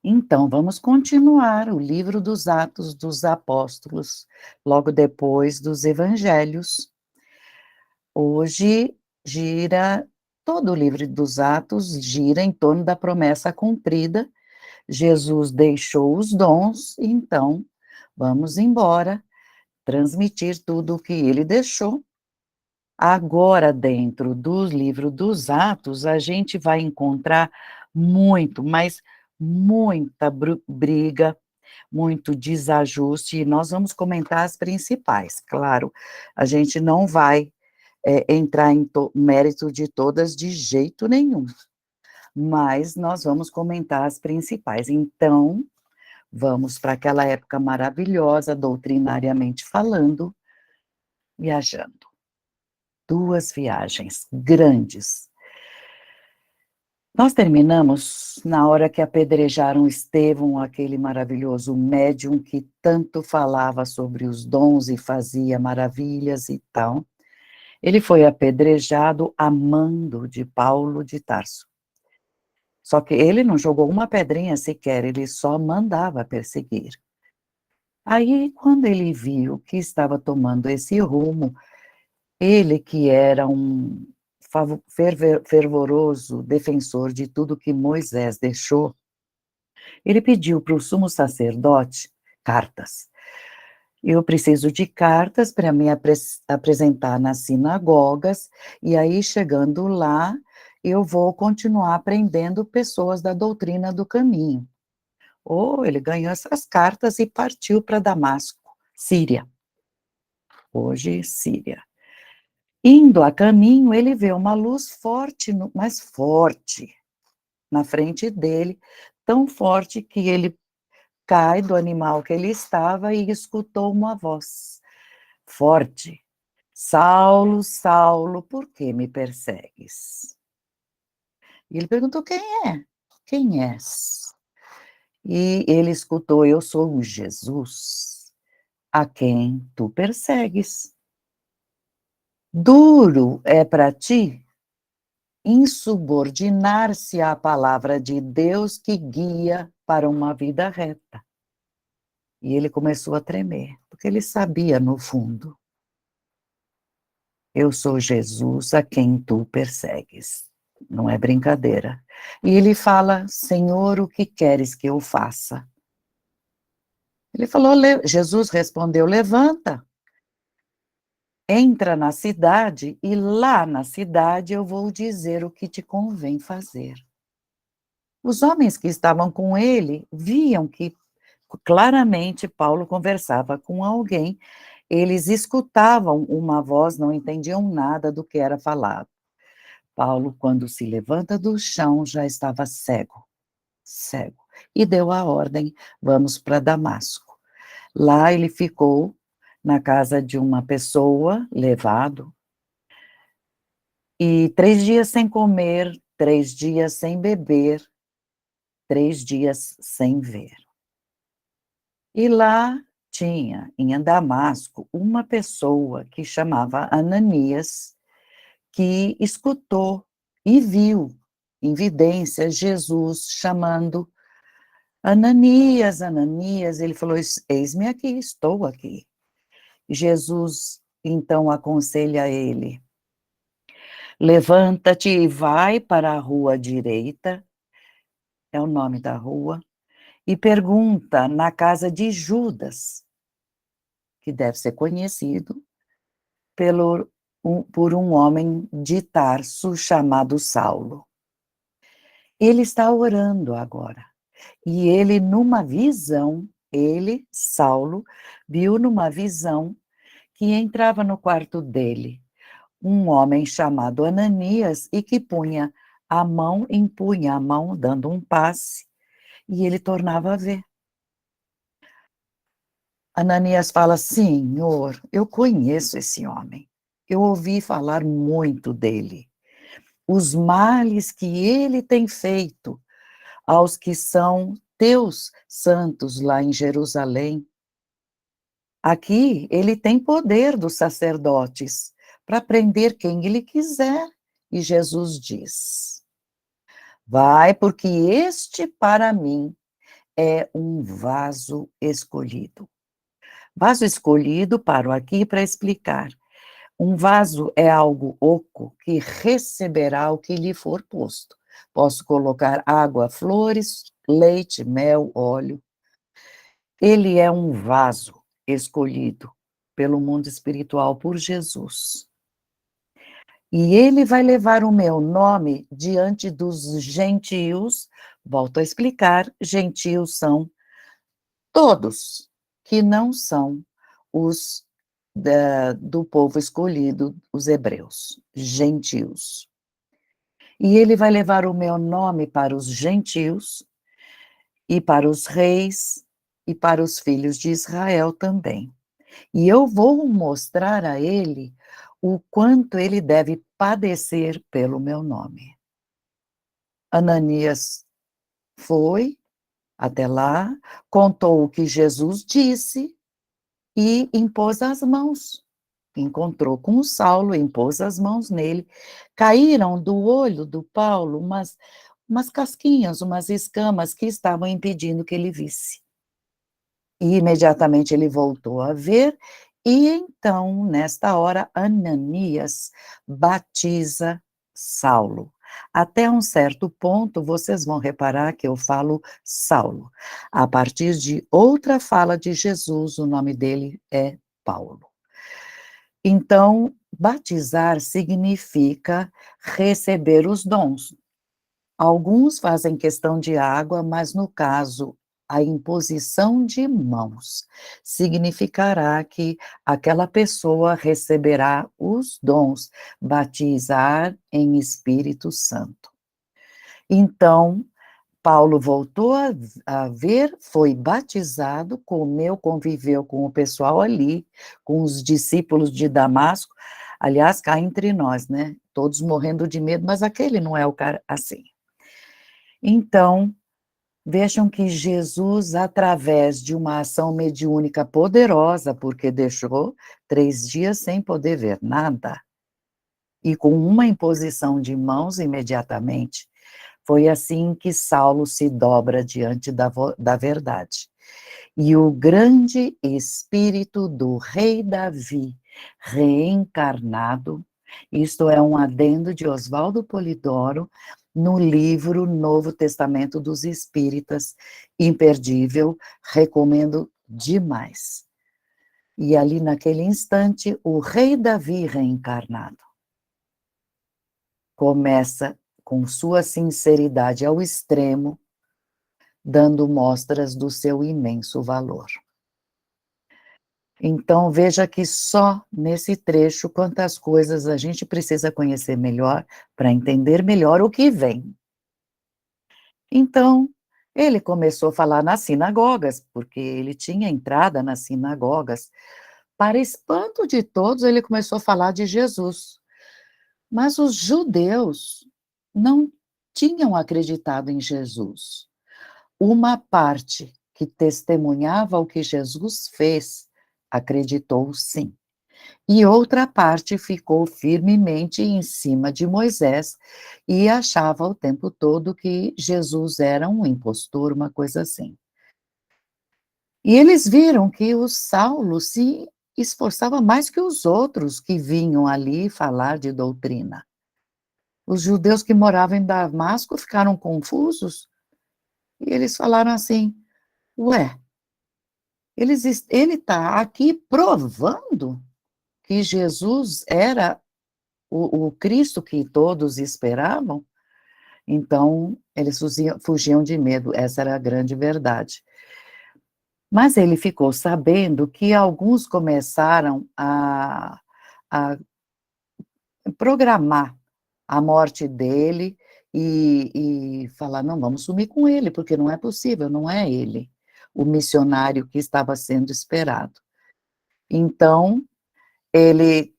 Então, vamos continuar o livro dos Atos dos Apóstolos, logo depois dos Evangelhos. Hoje gira todo o livro dos Atos gira em torno da promessa cumprida. Jesus deixou os dons, então vamos embora transmitir tudo o que ele deixou. Agora, dentro do livro dos Atos, a gente vai encontrar muito, mas muita briga, muito desajuste, e nós vamos comentar as principais. Claro, a gente não vai entrar em mérito de todas de jeito nenhum, mas nós vamos comentar as principais. Então, vamos para aquela época maravilhosa, doutrinariamente falando, viajando. 2 viagens grandes. Nós terminamos na hora que apedrejaram Estevão, aquele maravilhoso médium que tanto falava sobre os dons e fazia maravilhas e tal. Ele foi apedrejado a mando de Paulo de Tarso. Só que ele não jogou uma pedrinha sequer, ele só mandava perseguir. Aí, quando ele viu que estava tomando esse rumo, ele que era um fervoroso defensor de tudo que Moisés deixou, ele pediu para o sumo sacerdote cartas. Eu preciso de cartas para me apresentar nas sinagogas, e aí, chegando lá, eu vou continuar aprendendo pessoas da doutrina do caminho. Ou ele ganhou essas cartas e partiu para Damasco, Síria. Hoje, Síria. Indo a caminho, ele vê uma luz forte, mas forte, na frente dele, tão forte que ele cai do animal que ele estava e escutou uma voz forte: Saulo, Saulo, por que me persegues? E ele perguntou: quem é? Quem és? E ele escutou: eu sou o Jesus, a quem tu persegues. Duro é para ti insubordinar-se à palavra de Deus que guia para uma vida reta. E ele começou a tremer, porque ele sabia no fundo: eu sou Jesus a quem tu persegues. Não é brincadeira. E ele fala: Senhor, o que queres que eu faça? Ele falou, Jesus respondeu: levanta, entra na cidade e lá na cidade eu vou dizer o que te convém fazer. Os homens que estavam com ele viam que claramente Paulo conversava com alguém, eles escutavam uma voz, não entendiam nada do que era falado. Paulo, quando se levanta do chão, já estava cego, e deu a ordem: vamos para Damasco. Lá ele ficou na casa de uma pessoa, levado, e 3 dias sem comer, 3 dias sem beber, 3 dias sem ver. E lá tinha, em Damasco, uma pessoa que chamava Ananias, que escutou e viu em vidência Jesus chamando Ananias, Ananias. Ele falou: eis-me aqui, estou aqui. Jesus então aconselha a ele: levanta-te e vai para a rua direita, é o nome da rua, e pergunta na casa de Judas, que deve ser conhecido por um homem de Tarso chamado Saulo. Ele está orando agora. E ele, numa visão, Saulo, viu numa visão que entrava no quarto dele um homem chamado Ananias e que impunha a mão, dando um passe, e ele tornava a ver. Ananias fala: Senhor, eu conheço esse homem, eu ouvi falar muito dele, os males que ele tem feito aos que são teus santos lá em Jerusalém. Aqui ele tem poder dos sacerdotes para prender quem ele quiser. E Jesus diz: vai, porque este para mim é um vaso escolhido. Vaso escolhido, paro aqui para explicar. Um vaso é algo oco que receberá o que lhe for posto. Posso colocar água, flores, leite, mel, óleo. Ele é um vaso escolhido pelo mundo espiritual por Jesus. E ele vai levar o meu nome diante dos gentios. Volto a explicar: gentios são todos que não são os do povo escolhido, os hebreus, gentios. E ele vai levar o meu nome para os gentios, e para os reis, e para os filhos de Israel também. E eu vou mostrar a ele o quanto ele deve padecer pelo meu nome. Ananias foi até lá, contou o que Jesus disse e impôs as mãos. Encontrou com o Saulo, impôs as mãos nele. Caíram do olho do Paulo umas casquinhas, umas escamas que estavam impedindo que ele visse. E imediatamente ele voltou a ver, e então, nesta hora, Ananias batiza Saulo. Até um certo ponto, vocês vão reparar que eu falo Saulo. A partir de outra fala de Jesus, o nome dele é Paulo. Então, batizar significa receber os dons. Alguns fazem questão de água, mas no caso, a imposição de mãos significará que aquela pessoa receberá os dons, batizar em Espírito Santo. Então, Paulo voltou a ver, foi batizado, comeu, conviveu com o pessoal ali, com os discípulos de Damasco. Aliás, cá entre nós, né? Todos morrendo de medo, mas aquele não é o cara assim. Então, vejam que Jesus, através de uma ação mediúnica poderosa, porque deixou 3 dias sem poder ver nada, e com uma imposição de mãos imediatamente, foi assim que Saulo se dobra diante da verdade. E o grande espírito do rei Davi, reencarnado, isto é um adendo de Oswaldo Polidoro, no livro Novo Testamento dos Espíritas, imperdível, recomendo demais. E ali naquele instante, o rei Davi reencarnado começa com sua sinceridade ao extremo, dando mostras do seu imenso valor. Então, veja que só nesse trecho quantas coisas a gente precisa conhecer melhor para entender melhor o que vem. Então, ele começou a falar nas sinagogas, porque ele tinha entrada nas sinagogas. Para espanto de todos, ele começou a falar de Jesus. Mas os judeus não tinham acreditado em Jesus. Uma parte que testemunhava o que Jesus fez acreditou sim. E outra parte ficou firmemente em cima de Moisés e achava o tempo todo que Jesus era um impostor, uma coisa assim. E eles viram que o Saulo se esforçava mais que os outros que vinham ali falar de doutrina. Os judeus que moravam em Damasco ficaram confusos e eles falaram assim: ué, ele está aqui provando que Jesus era o Cristo que todos esperavam? Então, eles fugiam de medo, essa era a grande verdade. Mas ele ficou sabendo que alguns começaram a programar a morte dele e falar: não, vamos sumir com ele, porque não é possível, não é ele, o missionário que estava sendo esperado. Então, ele,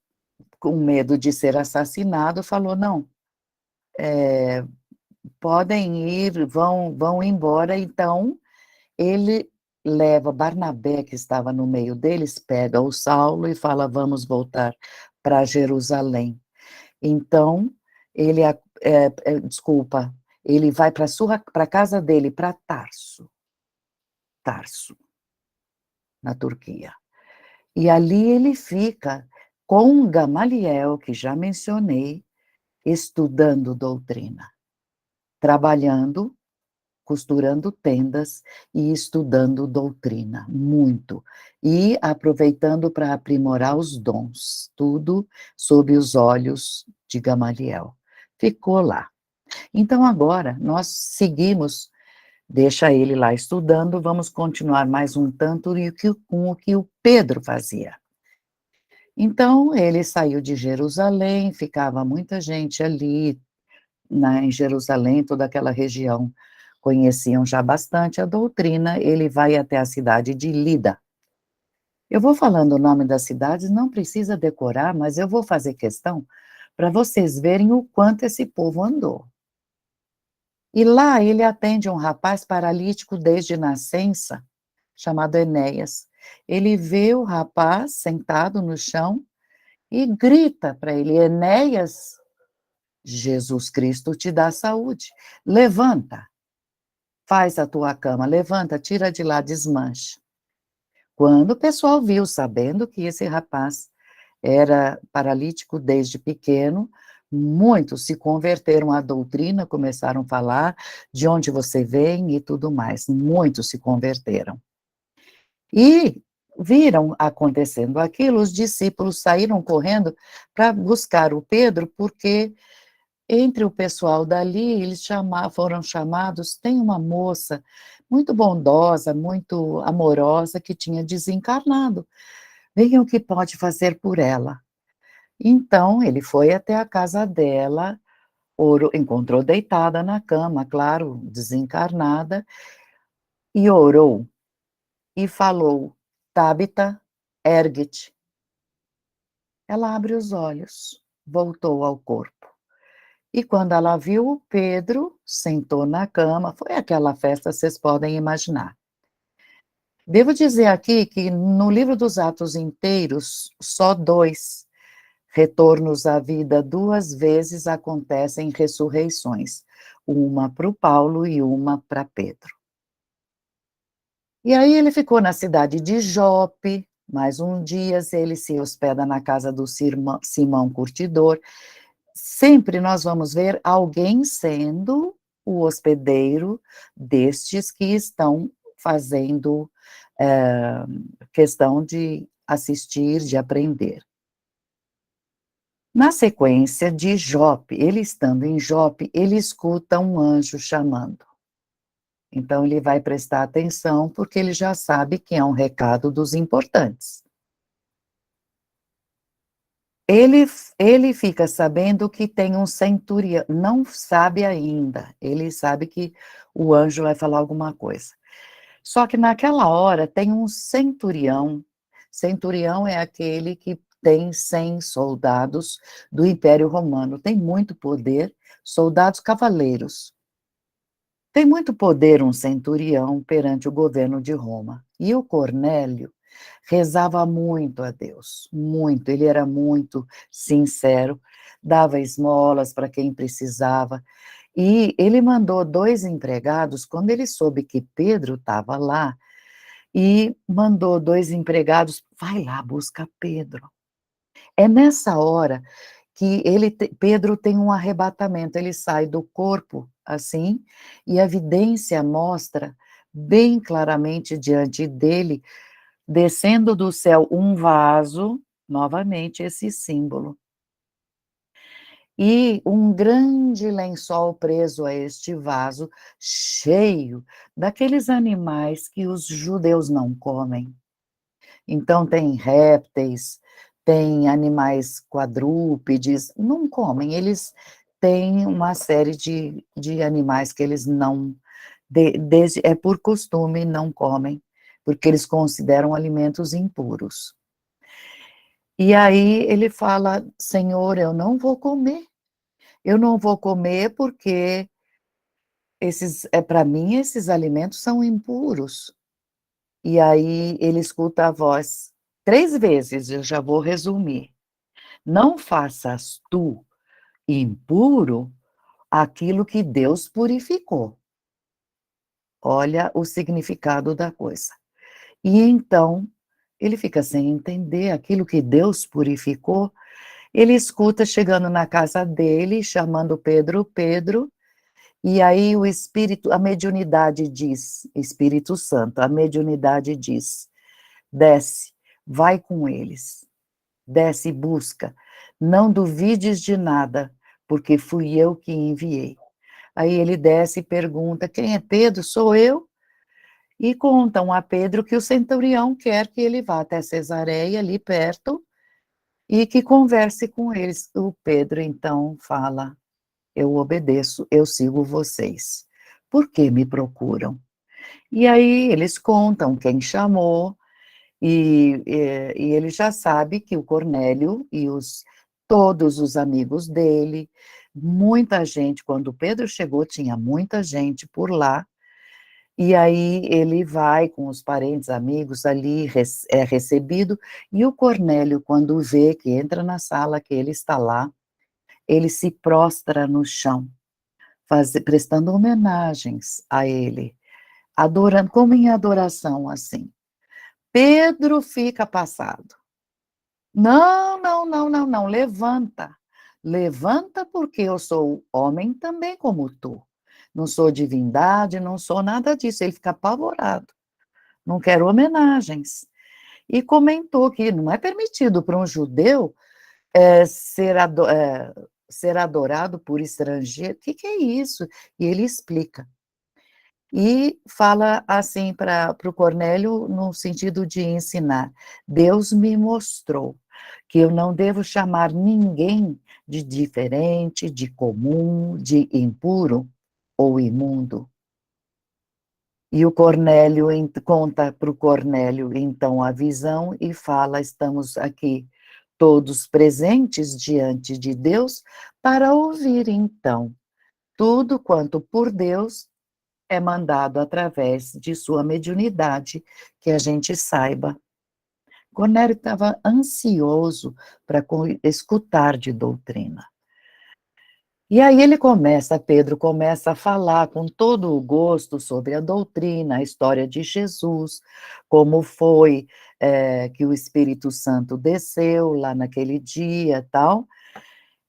com medo de ser assassinado, falou: não, podem ir, vão embora. Então, ele leva Barnabé, que estava no meio deles, pega o Saulo e fala: vamos voltar para Jerusalém. Então, ele, desculpa, ele vai para a casa dele, para Tarso. Tarso, na Turquia. E ali ele fica com Gamaliel, que já mencionei, estudando doutrina, trabalhando, costurando tendas e estudando doutrina, muito. E aproveitando para aprimorar os dons, tudo sob os olhos de Gamaliel. Ficou lá. Então agora nós seguimos, deixa ele lá estudando, vamos continuar mais um tanto com o que o Pedro fazia. Então ele saiu de Jerusalém, ficava muita gente ali, em Jerusalém, toda aquela região conheciam já bastante a doutrina, ele vai até a cidade de Lida. Eu vou falando o nome das cidades, não precisa decorar, mas eu vou fazer questão para vocês verem o quanto esse povo andou. E lá ele atende um rapaz paralítico desde nascença, chamado Enéas. Ele vê o rapaz sentado no chão e grita para ele: Enéas, Jesus Cristo te dá saúde. Levanta, faz a tua cama, levanta, tira de lá, desmancha. Quando o pessoal viu, sabendo que esse rapaz era paralítico desde pequeno, muitos se converteram à doutrina, começaram a falar de onde você vem e tudo mais. Muitos se converteram. E viram acontecendo aquilo, os discípulos saíram correndo para buscar o Pedro, porque entre o pessoal dali, eles foram chamados, tem uma moça muito bondosa, muito amorosa, que tinha desencarnado. Vejam o que pode fazer por ela. Então, ele foi até a casa dela, encontrou deitada na cama, claro, desencarnada, e orou, e falou, Tabita, ergue-te. Ela abre os olhos, voltou ao corpo. E quando ela viu o Pedro, sentou na cama, foi aquela festa, vocês podem imaginar. Devo dizer aqui que no livro dos Atos inteiros, só 2 retornos à vida 2 vezes acontecem ressurreições, uma para o Paulo e uma para Pedro. E aí ele ficou na cidade de Jope, mais um dia ele se hospeda na casa do Simão Curtidor. Sempre nós vamos ver alguém sendo o hospedeiro destes que estão fazendo questão de assistir, de aprender. Na sequência de Jope, ele estando em Jope, ele escuta um anjo chamando. Então ele vai prestar atenção, porque ele já sabe que é um recado dos importantes. Ele fica sabendo que tem um centurião, não sabe ainda, ele sabe que o anjo vai falar alguma coisa. Só que naquela hora tem um centurião é aquele que tem 100 soldados do Império Romano, tem muito poder, soldados cavaleiros. Tem muito poder um centurião perante o governo de Roma. E o Cornélio rezava muito a Deus, muito, ele era muito sincero, dava esmolas para quem precisava, e ele mandou 2 empregados, quando ele soube que Pedro estava lá, e mandou 2 empregados, vai lá, busca Pedro. É nessa hora que Pedro tem um arrebatamento, ele sai do corpo, assim, e a evidência mostra bem claramente diante dele, descendo do céu um vaso, novamente esse símbolo, e um grande lençol preso a este vaso, cheio daqueles animais que os judeus não comem. Então tem répteis, tem animais quadrúpedes, não comem, eles têm uma série de animais que eles não, é por costume, não comem, porque eles consideram alimentos impuros. E aí ele fala, Senhor, eu não vou comer porque para mim esses alimentos são impuros. E aí ele escuta a voz 3 vezes, eu já vou resumir. Não faças tu impuro aquilo que Deus purificou. Olha o significado da coisa. E então, ele fica sem entender aquilo que Deus purificou. Ele escuta chegando na casa dele, chamando Pedro, Pedro, e aí o espírito, a mediunidade diz, Espírito Santo, a mediunidade diz: desce, vai com eles, desce e busca, não duvides de nada, porque fui eu que enviei. Aí ele desce e pergunta: quem é Pedro? Sou eu. E contam a Pedro que o centurião quer que ele vá até Cesareia, ali perto, e que converse com eles. O Pedro então fala: eu obedeço, eu sigo vocês. Por que me procuram? E aí eles contam quem chamou, e ele já sabe que o Cornélio e todos os amigos dele, muita gente, quando Pedro chegou, tinha muita gente por lá, e aí ele vai com os parentes, amigos ali, é recebido, e o Cornélio, quando vê que entra na sala, que ele está lá, ele se prostra no chão, prestando homenagens a ele, adorando, como em adoração, assim. Pedro fica passado. Não, não, não, não, não, levanta. Levanta porque eu sou homem também como tu. Não sou divindade, não sou nada disso. Ele fica apavorado. Não quero homenagens. E comentou que não é permitido para um judeu ser adorado por estrangeiro. O que é isso? E ele explica. E fala assim para o Cornélio, no sentido de ensinar: Deus me mostrou que eu não devo chamar ninguém de diferente, de comum, de impuro ou imundo. E o Cornélio conta para o Cornélio, então, a visão e fala: estamos aqui todos presentes diante de Deus para ouvir, então, tudo quanto por Deus é mandado através de sua mediunidade, que a gente saiba. Cornélio estava ansioso para escutar de doutrina. E aí Pedro começa a falar com todo o gosto sobre a doutrina, a história de Jesus, como foi que o Espírito Santo desceu lá naquele dia, tal.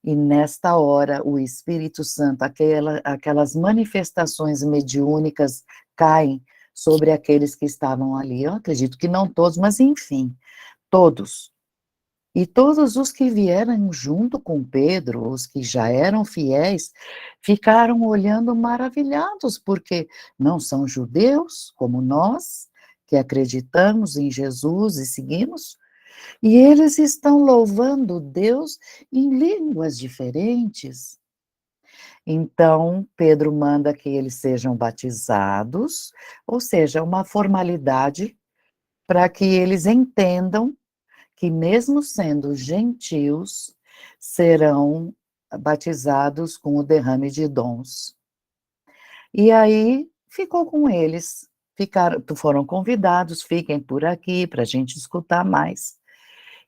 E nesta hora, o Espírito Santo, aquelas manifestações mediúnicas caem sobre aqueles que estavam ali. Eu acredito que não todos, mas enfim, todos. E todos os que vieram junto com Pedro, os que já eram fiéis, ficaram olhando maravilhados, porque não são judeus como nós, que acreditamos em Jesus e seguimos, e eles estão louvando Deus em línguas diferentes. Então, Pedro manda que eles sejam batizados, ou seja, uma formalidade para que eles entendam que, mesmo sendo gentios, serão batizados com o derrame de dons. E aí ficou com eles, foram convidados, fiquem por aqui para a gente escutar mais.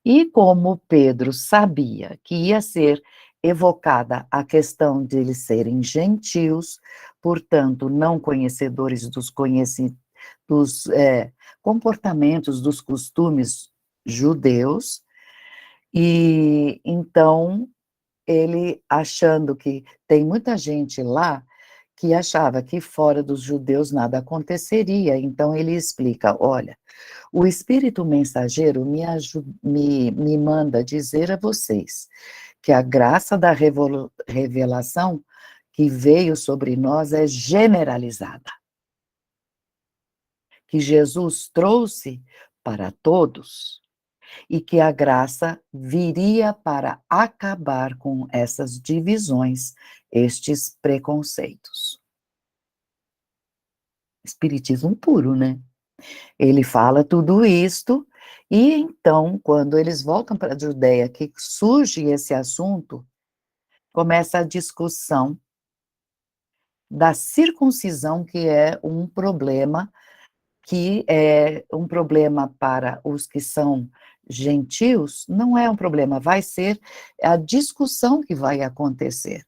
E como Pedro sabia que ia ser evocada a questão de eles serem gentios, portanto, não conhecedores dos comportamentos, dos costumes judeus, e então ele, achando que tem muita gente lá que achava que fora dos judeus nada aconteceria, então ele explica: olha, o Espírito Mensageiro me manda dizer a vocês que a graça da revelação que veio sobre nós é generalizada, que Jesus trouxe para todos e que a graça viria para acabar com essas divisões, estes preconceitos. Espiritismo puro, né? Ele fala tudo isto, e então, quando eles voltam para a Judéia, que surge esse assunto, começa a discussão da circuncisão, que é um problema para os que são gentios, não é um problema, vai ser a discussão que vai acontecer.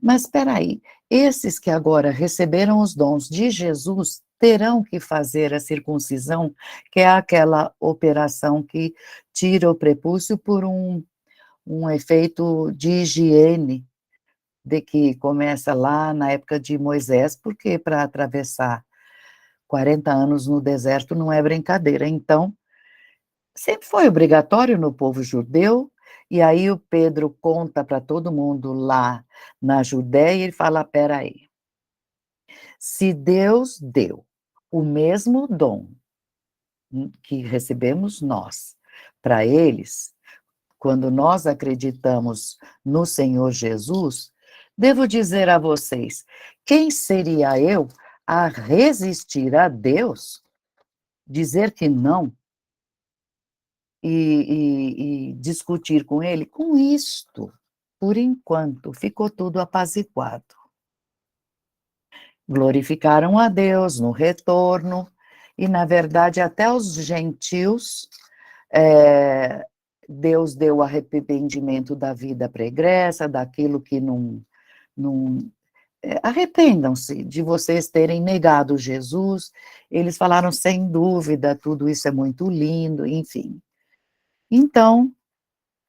Mas espera aí, esses que agora receberam os dons de Jesus terão que fazer a circuncisão, que é aquela operação que tira o prepúcio por um efeito de higiene, de que começa lá na época de Moisés, porque para atravessar 40 anos no deserto não é brincadeira. Então, sempre foi obrigatório no povo judeu, e aí o Pedro conta para todo mundo lá na Judéia, e ele fala: "Espera aí, se Deus deu o mesmo dom que recebemos nós para eles, quando nós acreditamos no Senhor Jesus, devo dizer a vocês, quem seria eu a resistir a Deus, dizer que não e discutir com ele? Com isto, por enquanto, ficou tudo apaziguado. Glorificaram a Deus no retorno, e na verdade até os gentios, eh, Deus deu arrependimento da vida pregressa, daquilo que não arrependam-se de vocês terem negado Jesus. Eles falaram: "Sem dúvida, tudo isso é muito lindo", enfim. Então,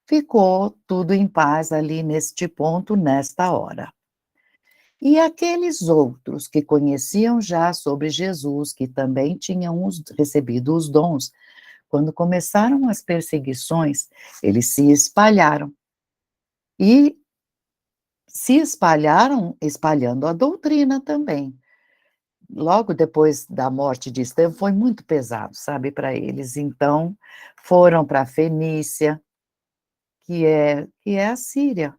ficou tudo em paz ali neste ponto, nesta hora. E aqueles outros que conheciam já sobre Jesus, que também tinham recebido os dons, quando começaram as perseguições, eles se espalharam. E se espalharam espalhando a doutrina também. Logo depois da morte de Estevão, foi muito pesado, sabe, para eles. Então, foram para a Fenícia, que é a Síria.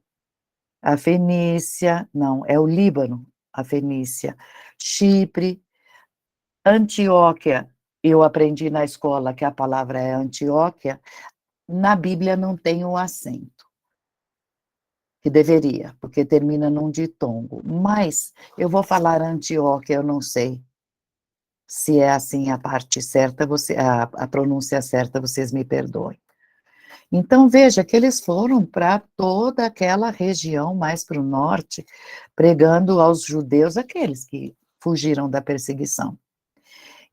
A Fenícia, não, é o Líbano, a Fenícia. Chipre, Antioquia, eu aprendi na escola que a palavra é Antioquia, na Bíblia não tem o acento, que deveria, porque termina num ditongo, mas eu vou falar Antioquia, eu não sei se é assim a parte certa, a pronúncia certa, vocês me perdoem. Então veja que eles foram para toda aquela região mais para o norte, pregando aos judeus, aqueles que fugiram da perseguição.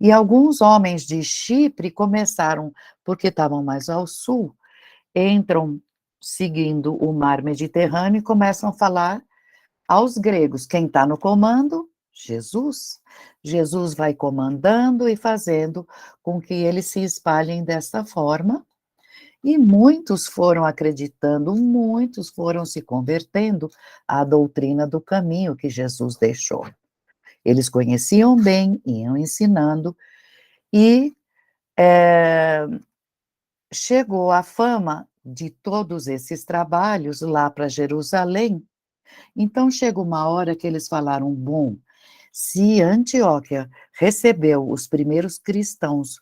E alguns homens de Chipre começaram, porque estavam mais ao sul, entram seguindo o mar Mediterrâneo e começam a falar aos gregos. Quem está no comando? Jesus. Jesus vai comandando e fazendo com que eles se espalhem dessa forma, e muitos foram acreditando, muitos foram se convertendo à doutrina do caminho que Jesus deixou. Eles conheciam bem, iam ensinando, e chegou a fama de todos esses trabalhos lá para Jerusalém. Então chega uma hora que eles falaram: bom, se Antioquia recebeu os primeiros cristãos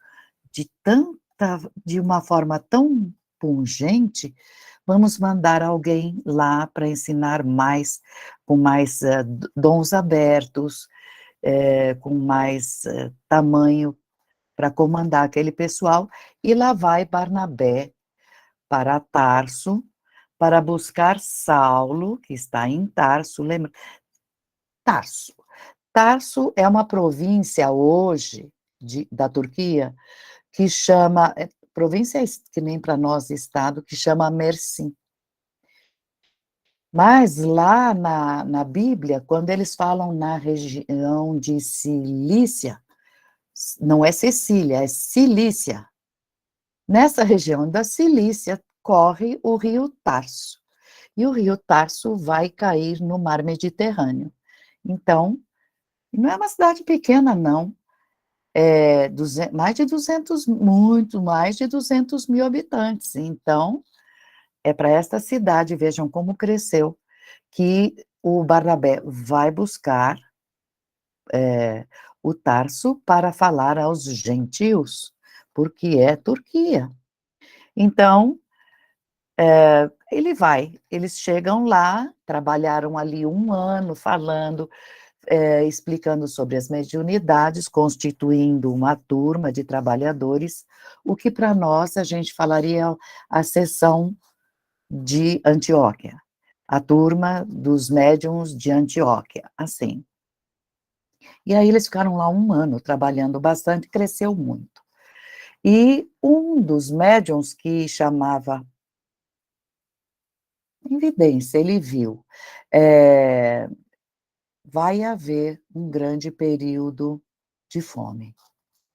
de uma forma tão pungente, vamos mandar alguém lá para ensinar mais, com mais dons abertos, com mais tamanho para comandar aquele pessoal, e lá vai Barnabé para Tarso, para buscar Saulo, que está em Tarso, lembra? Tarso. Tarso é uma província hoje da Turquia que chama, província que nem para nós estado, que chama Mersim. Mas lá na Bíblia, quando eles falam na região de Cilícia, não é Cecília, é Cilícia. Nessa região da Cilícia corre o rio Tarso, e o rio Tarso vai cair no mar Mediterrâneo. Então, não é uma cidade pequena, não. Mais de 200, muito mais de 200 mil habitantes. Então, é para esta cidade, vejam como cresceu, que o Barnabé vai buscar o Tarso para falar aos gentios, porque é Turquia. Então, eles chegam lá, trabalharam ali um ano falando, explicando sobre as mediunidades, constituindo uma turma de trabalhadores, o que para nós a gente falaria a seção de Antioquia, a turma dos médiuns de Antioquia, assim. E aí eles ficaram lá 1 ano trabalhando bastante, cresceu muito. E um dos médiuns que chamava evidência, ele viu, eh, vai haver um grande período de fome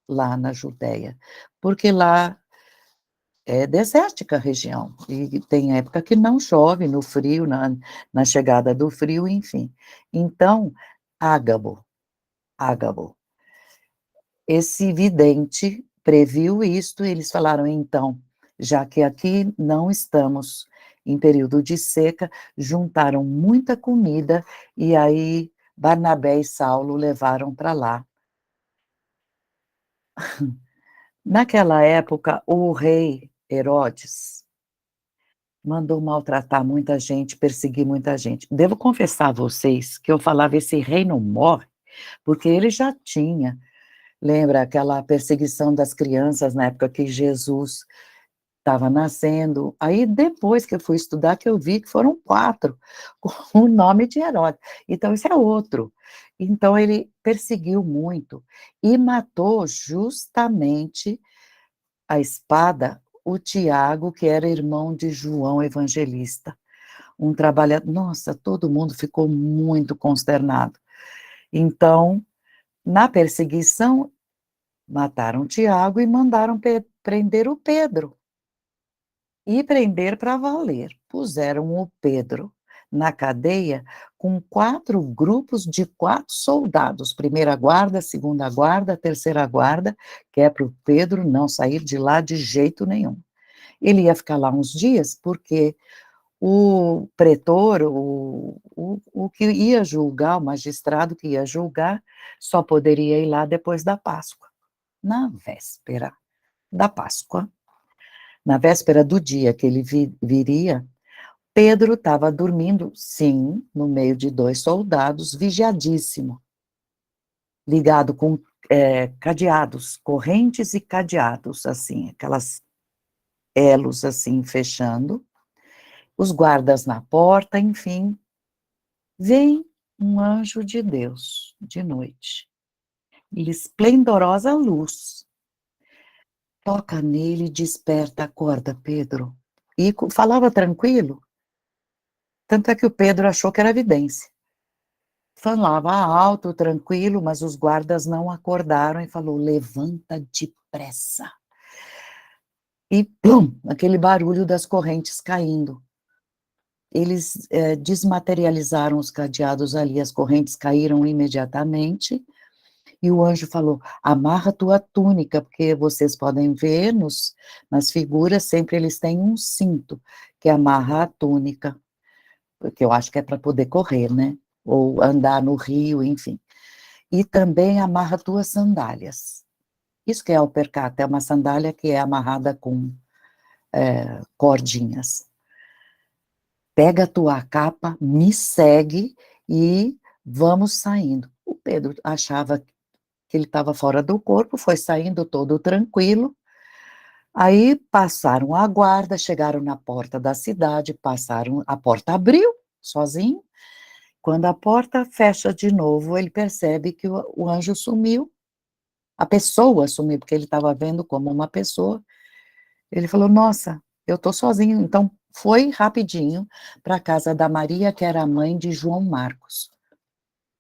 lá na Judéia, porque lá é desértica a região, e tem época que não chove no frio, na chegada do frio, enfim. Então, Ágabo, Ágabo, esse vidente previu isto, e eles falaram: "Então, já que aqui não estamos em período de seca", juntaram muita comida, e aí Barnabé e Saulo levaram para lá. Naquela época, o rei Herodes mandou maltratar muita gente, perseguir muita gente. Devo confessar a vocês que eu falava: "Esse rei não morre", porque ele já tinha, lembra aquela perseguição das crianças na época que Jesus estava nascendo, aí depois que eu fui estudar que eu vi que foram 4 com o nome de Herodes, então esse é outro. Então ele perseguiu muito e matou justamente a espada o Tiago, que era irmão de João Evangelista, um trabalhador, nossa, todo mundo ficou muito consternado. Então, na perseguição, mataram Tiago e mandaram prender o Pedro. E prender para valer. Puseram o Pedro na cadeia com 4 grupos de 4 soldados, primeira guarda, segunda guarda, terceira guarda, que é para o Pedro não sair de lá de jeito nenhum. Ele ia ficar lá uns dias, porque o pretor, o que ia julgar, o magistrado que ia julgar, só poderia ir lá depois da Páscoa. Na véspera da Páscoa, na véspera do dia que ele viria, Pedro estava dormindo, sim, no meio de 2 soldados, vigiadíssimo, ligado com, cadeados, correntes e cadeados, assim, aquelas elos, assim, fechando, os guardas na porta, enfim. Vem um anjo de Deus, de noite, esplendorosa luz, toca nele e desperta: "Acorda, Pedro". E falava tranquilo, tanto é que o Pedro achou que era vidência. Falava alto, tranquilo, mas os guardas não acordaram e falou: "Levanta depressa". E plum, aquele barulho das correntes caindo. Eles, desmaterializaram os cadeados ali, as correntes caíram imediatamente, e o anjo falou: "Amarra tua túnica", porque vocês podem ver nas figuras, sempre eles têm um cinto que amarra a túnica, porque eu acho que é para poder correr, né, ou andar no rio, enfim. E também amarra tuas sandálias. Isso que é alpercata, é uma sandália que é amarrada com, cordinhas. "Pega a tua capa, me segue e vamos saindo". O Pedro achava que ele estava fora do corpo, foi saindo todo tranquilo, aí passaram a guarda, chegaram na porta da cidade, passaram, a porta abriu, sozinho, quando a porta fecha de novo, ele percebe que o anjo sumiu. A pessoa sumiu, porque ele estava vendo como uma pessoa. Ele falou: "Nossa, eu estou sozinho", então foi rapidinho para a casa da Maria, que era a mãe de João Marcos.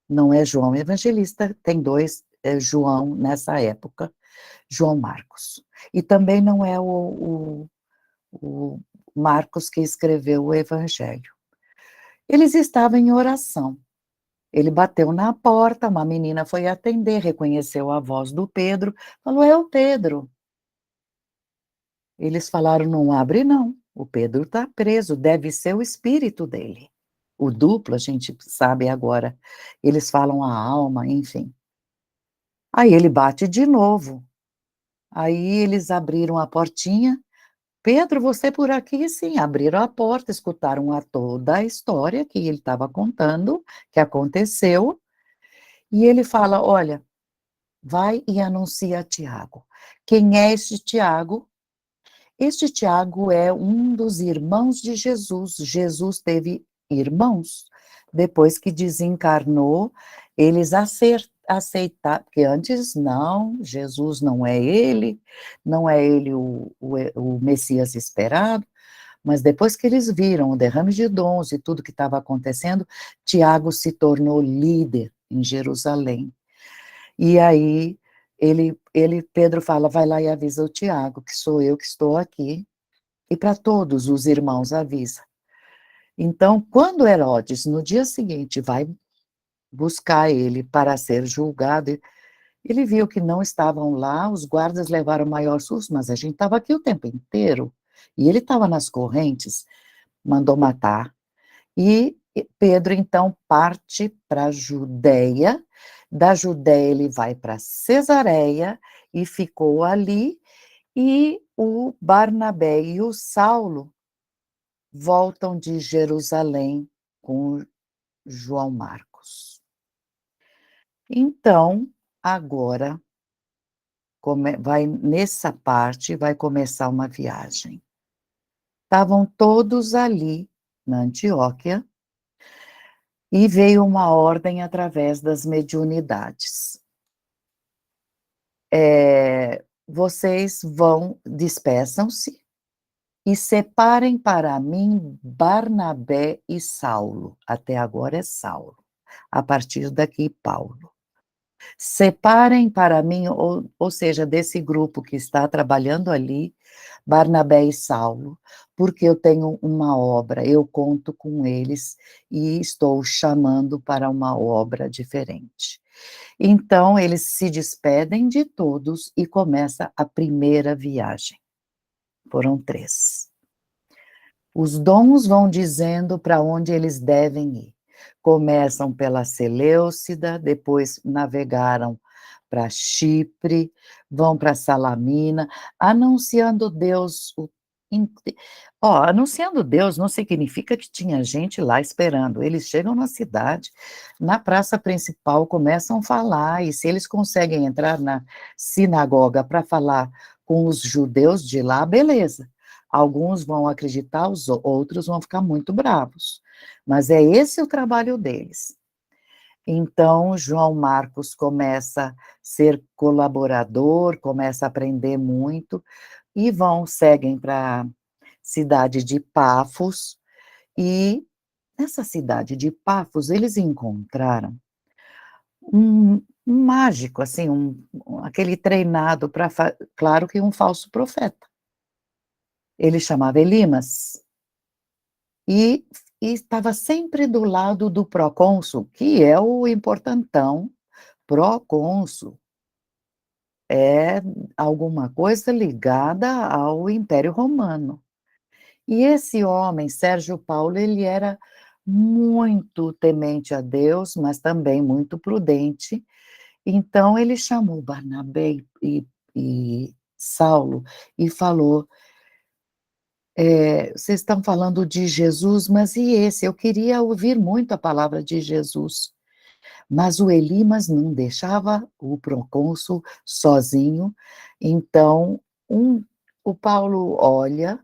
Não é João Evangelista, tem 2 João nessa época, João Marcos. E também não é o Marcos que escreveu o Evangelho. Eles estavam em oração. Ele bateu na porta, uma menina foi atender, reconheceu a voz do Pedro, falou: "É o Pedro". Eles falaram: "Não abre não, o Pedro está preso, deve ser o espírito dele". O duplo, a gente sabe agora, eles falam a alma, enfim. Aí ele bate de novo, aí eles abriram a portinha: "Pedro, você por aqui?". Sim, abriram a porta, escutaram toda a história que ele estava contando, que aconteceu, e ele fala: "Olha, vai e anuncia a Tiago". Quem é este Tiago? Este Tiago é um dos irmãos de Jesus. Jesus teve irmãos. Depois que desencarnou, eles aceitar, porque antes não, Jesus não é ele o Messias esperado, mas depois que eles viram o derrame de dons e tudo que estava acontecendo, Tiago se tornou líder em Jerusalém. E aí Pedro fala, vai lá e avisa o Tiago, que sou eu que estou aqui, e para todos os irmãos avisa. Então, quando Herodes, no dia seguinte, vai buscar ele para ser julgado, ele viu que não estavam lá, os guardas levaram o maior susto, mas a gente estava aqui o tempo inteiro, e ele estava nas correntes, mandou matar. E Pedro, então, parte para a Judéia, da Judéia ele vai para Cesareia, e ficou ali, e o Barnabé e o Saulo voltam de Jerusalém com João Marcos. Então, agora, nessa parte, vai começar uma viagem. Estavam todos ali, na Antioquia, e veio uma ordem através das mediunidades. Vocês despeçam-se, e separem para mim Barnabé e Saulo. Até agora é Saulo. A partir daqui, Paulo. Separem para mim, ou seja, desse grupo que está trabalhando ali, Barnabé e Saulo, porque eu tenho uma obra, eu conto com eles e estou chamando para uma obra diferente. Então, eles se despedem de todos e começa a primeira viagem. Foram 3. Os dons vão dizendo para onde eles devem ir. Começam pela Seleucida, depois navegaram para Chipre, vão para Salamina, anunciando Deus. Anunciando Deus não significa que tinha gente lá esperando. Eles chegam na cidade, na praça principal, começam a falar, e se eles conseguem entrar na sinagoga para falar com os judeus de lá, beleza. Alguns vão acreditar, os outros vão ficar muito bravos. Mas é esse o trabalho deles. Então, João Marcos começa a ser colaborador, começa a aprender muito, e seguem para a cidade de Pafos, e nessa cidade de Pafos, eles encontraram um mágico, assim, aquele treinado para, claro que um falso profeta. Ele chamava Elimas, e estava sempre do lado do procônsul, que é o importantão. Procônsul é alguma coisa ligada ao Império Romano. E esse homem, Sérgio Paulo, ele era muito temente a Deus, mas também muito prudente. Então ele chamou Barnabé e Saulo e falou: vocês estão falando de Jesus, mas e esse? Eu queria ouvir muito a palavra de Jesus. Mas o Elimas não deixava o procônsul sozinho, então o Paulo olha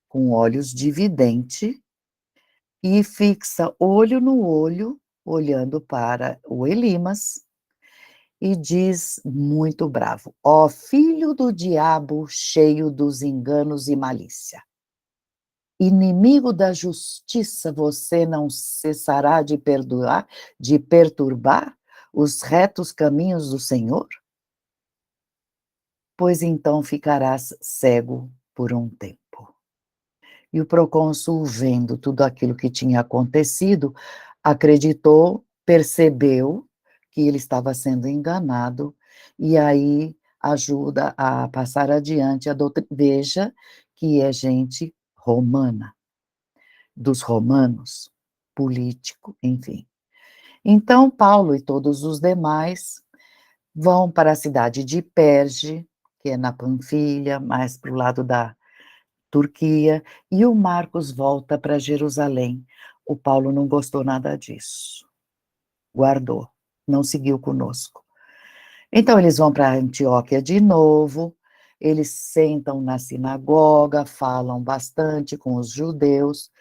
com olhos de vidente e fixa olho no olho, olhando para o Elimas, e diz muito bravo: ó filho do diabo, cheio dos enganos e malícia. Inimigo da justiça, você não cessará de perturbar os retos caminhos do Senhor? Pois então ficarás cego por um tempo. E o procônsul, vendo tudo aquilo que tinha acontecido, acreditou, percebeu que ele estava sendo enganado, e aí ajuda a passar adiante a doutrina. Veja que é gente romana, dos romanos, político, enfim. Então, Paulo e todos os demais vão para a cidade de Perge, que é na Panfilha, mais para o lado da Turquia, e o Marcos volta para Jerusalém. O Paulo não gostou nada disso, guardou, não seguiu conosco. Então, eles vão para Antioquia de novo, eles sentam na sinagoga, falam bastante com os judeus.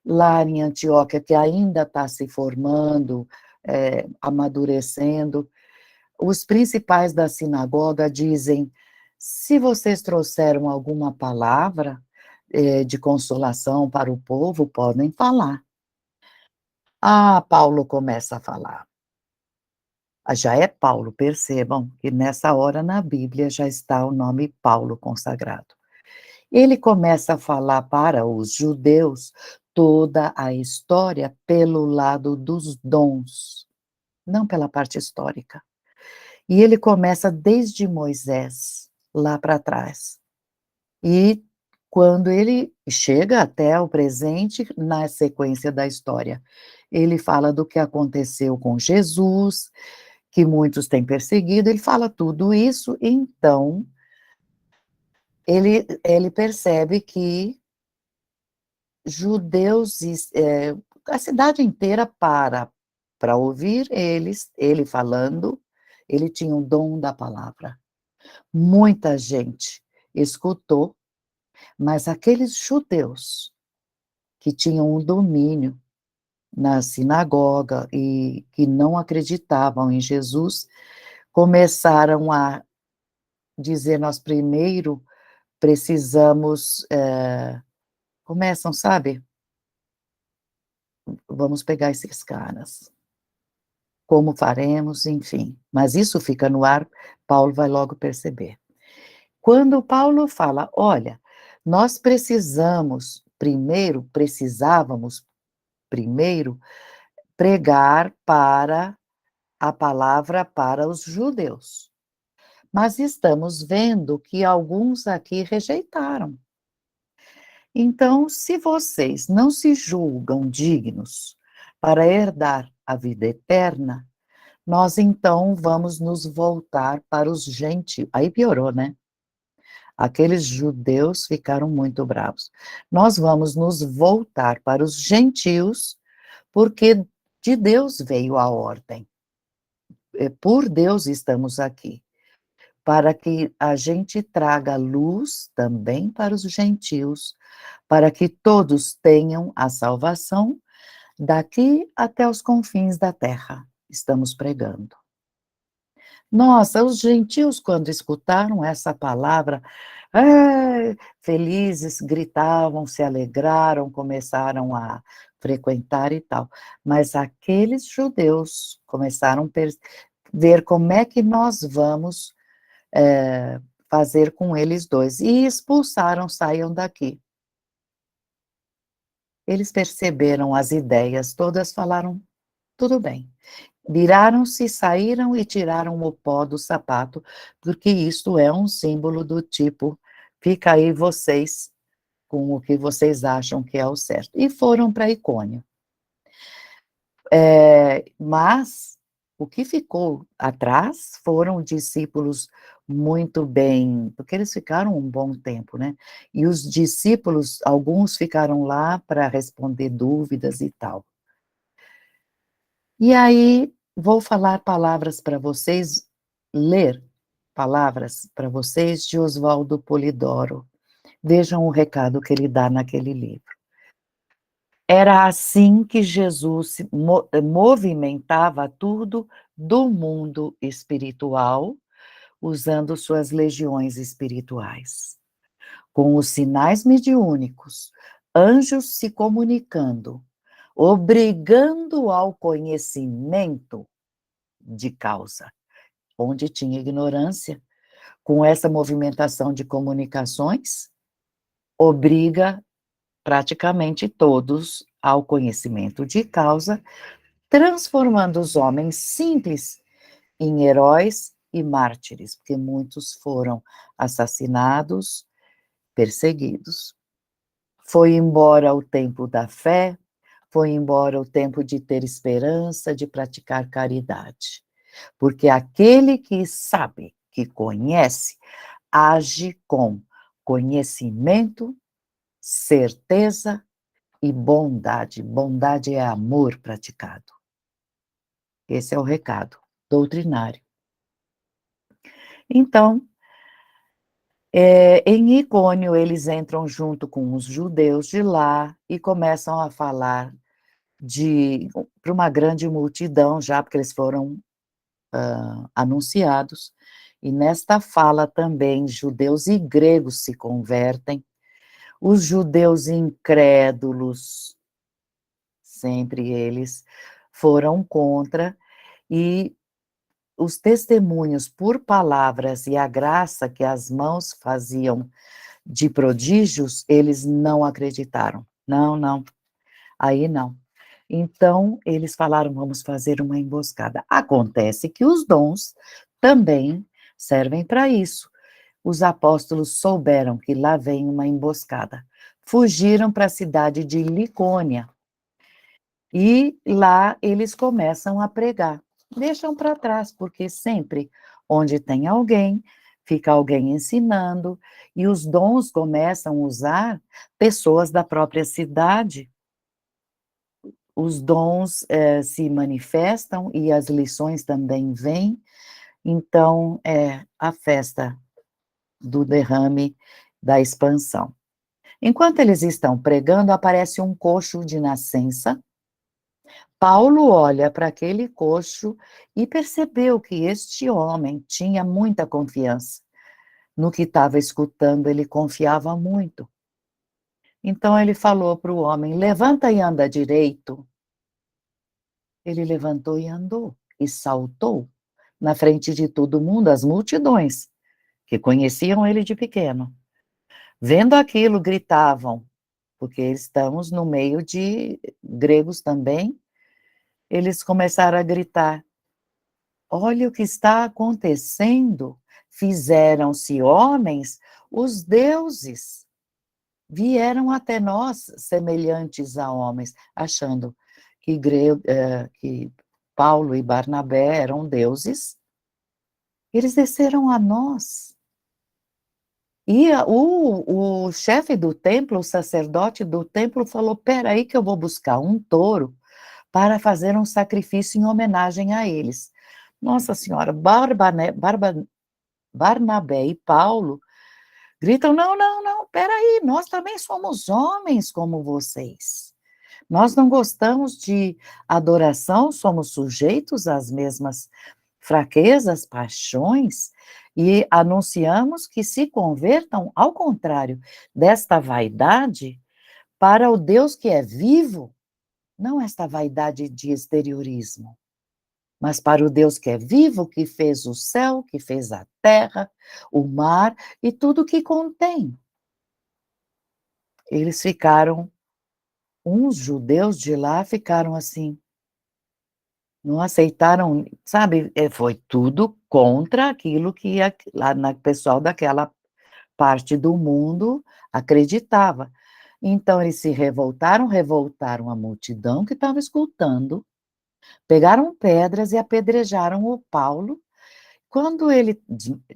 Lá em Antioquia, que ainda está se formando, amadurecendo, os principais da sinagoga dizem: "Se vocês trouxeram alguma palavra, de consolação para o povo, podem falar". Ah, Paulo começa a falar. Já é Paulo, percebam que nessa hora na Bíblia já está o nome Paulo consagrado. Ele começa a falar para os judeus toda a história pelo lado dos dons, não pela parte histórica. E ele começa desde Moisés, lá para trás. E quando ele chega até o presente, na sequência da história, ele fala do que aconteceu com Jesus, que muitos têm perseguido, ele fala tudo isso, então ele percebe que judeus a cidade inteira para ouvir ele falando, ele tinha o dom da palavra. Muita gente escutou, mas aqueles judeus que tinham um domínio na sinagoga e que não acreditavam em Jesus, começaram a dizer: "Nós primeiro precisamos", começam, sabe, "Vamos pegar esses caras, como faremos?", enfim, mas isso fica no ar, Paulo vai logo perceber. Quando Paulo fala: "Olha, nós precisávamos primeiro pregar para a palavra para os judeus, mas estamos vendo que alguns aqui rejeitaram. Então, se vocês não se julgam dignos para herdar a vida eterna, nós então vamos nos voltar para os gentios". Aí piorou, né? Aqueles judeus ficaram muito bravos. "Nós vamos nos voltar para os gentios, porque de Deus veio a ordem. Por Deus estamos aqui, para que a gente traga luz também para os gentios, para que todos tenham a salvação daqui até os confins da terra. Estamos pregando". Nossa, os gentios, quando escutaram essa palavra, felizes, gritavam, se alegraram, começaram a frequentar e tal. Mas aqueles judeus começaram a ver como é que nós vamos, fazer com eles dois, e expulsaram: "Saiam daqui". Eles perceberam as ideias todas, falaram: "Tudo bem". Viraram-se, saíram e tiraram o pó do sapato, porque isto é um símbolo do tipo: "Fica aí vocês com o que vocês acham que é o certo", e foram para Icônio. Mas o que ficou atrás foram discípulos muito bem, porque eles ficaram um bom tempo, né, e os discípulos, alguns ficaram lá para responder dúvidas e tal. E aí, vou falar palavras para vocês, ler palavras para vocês de Oswaldo Polidoro. Vejam o recado que ele dá naquele livro. Era assim que Jesus se movimentava tudo do mundo espiritual, usando suas legiões espirituais. Com os sinais mediúnicos, anjos se comunicando, obrigando ao conhecimento de causa, onde tinha ignorância. Com essa movimentação de comunicações, obriga praticamente todos ao conhecimento de causa, transformando os homens simples em heróis e mártires, porque muitos foram assassinados, perseguidos. Foi embora o tempo da fé, foi embora o tempo de ter esperança, de praticar caridade. Porque aquele que sabe, que conhece, age com conhecimento, certeza e bondade. Bondade é amor praticado. Esse é o recado doutrinário. Então, em Icônio, eles entram junto com os judeus de lá e começam a falar para uma grande multidão já, porque eles foram anunciados, e nesta fala também judeus e gregos se convertem, os judeus incrédulos, sempre eles, foram contra, e os testemunhos por palavras e a graça que as mãos faziam de prodígios, eles não acreditaram. Não, não, aí não. Então, eles falaram: vamos fazer uma emboscada. Acontece que os dons também servem para isso. Os apóstolos souberam que lá vem uma emboscada. Fugiram para a cidade de Licônia. E lá eles começam a pregar. Deixam para trás, porque sempre onde tem alguém, fica alguém ensinando, e os dons começam a usar pessoas da própria cidade. Os dons se manifestam e as lições também vêm. Então, é a festa do derrame, da expansão. Enquanto eles estão pregando, aparece um coxo de nascença. Paulo olha para aquele coxo e percebeu que este homem tinha muita confiança. No que estava escutando, ele confiava muito. Então ele falou para o homem: levanta e anda direito. Ele levantou e andou, e saltou na frente de todo mundo, as multidões, que conheciam ele de pequeno. Vendo aquilo, gritavam, porque estamos no meio de gregos também, eles começaram a gritar: olha o que está acontecendo, fizeram-se homens, os deuses vieram até nós, semelhantes a homens, achando que Paulo e Barnabé eram deuses, eles desceram a nós. E o chefe do templo, o sacerdote do templo, falou: espera aí que eu vou buscar um touro para fazer um sacrifício em homenagem a eles. Nossa Senhora, Barnabé e Paulo gritam: não, não, não, espera aí, nós também somos homens como vocês. Nós não gostamos de adoração, somos sujeitos às mesmas fraquezas, paixões, e anunciamos que se convertam, ao contrário desta vaidade, para o Deus que é vivo, não esta vaidade de exteriorismo, mas para o Deus que é vivo, que fez o céu, que fez a terra, o mar e tudo que contém. Eles ficaram, uns judeus de lá ficaram assim, não aceitaram, sabe, foi tudo contra aquilo que lá na pessoal daquela parte do mundo acreditava. Então eles se revoltaram, revoltaram a multidão que estava escutando, pegaram pedras e apedrejaram o Paulo. Quando ele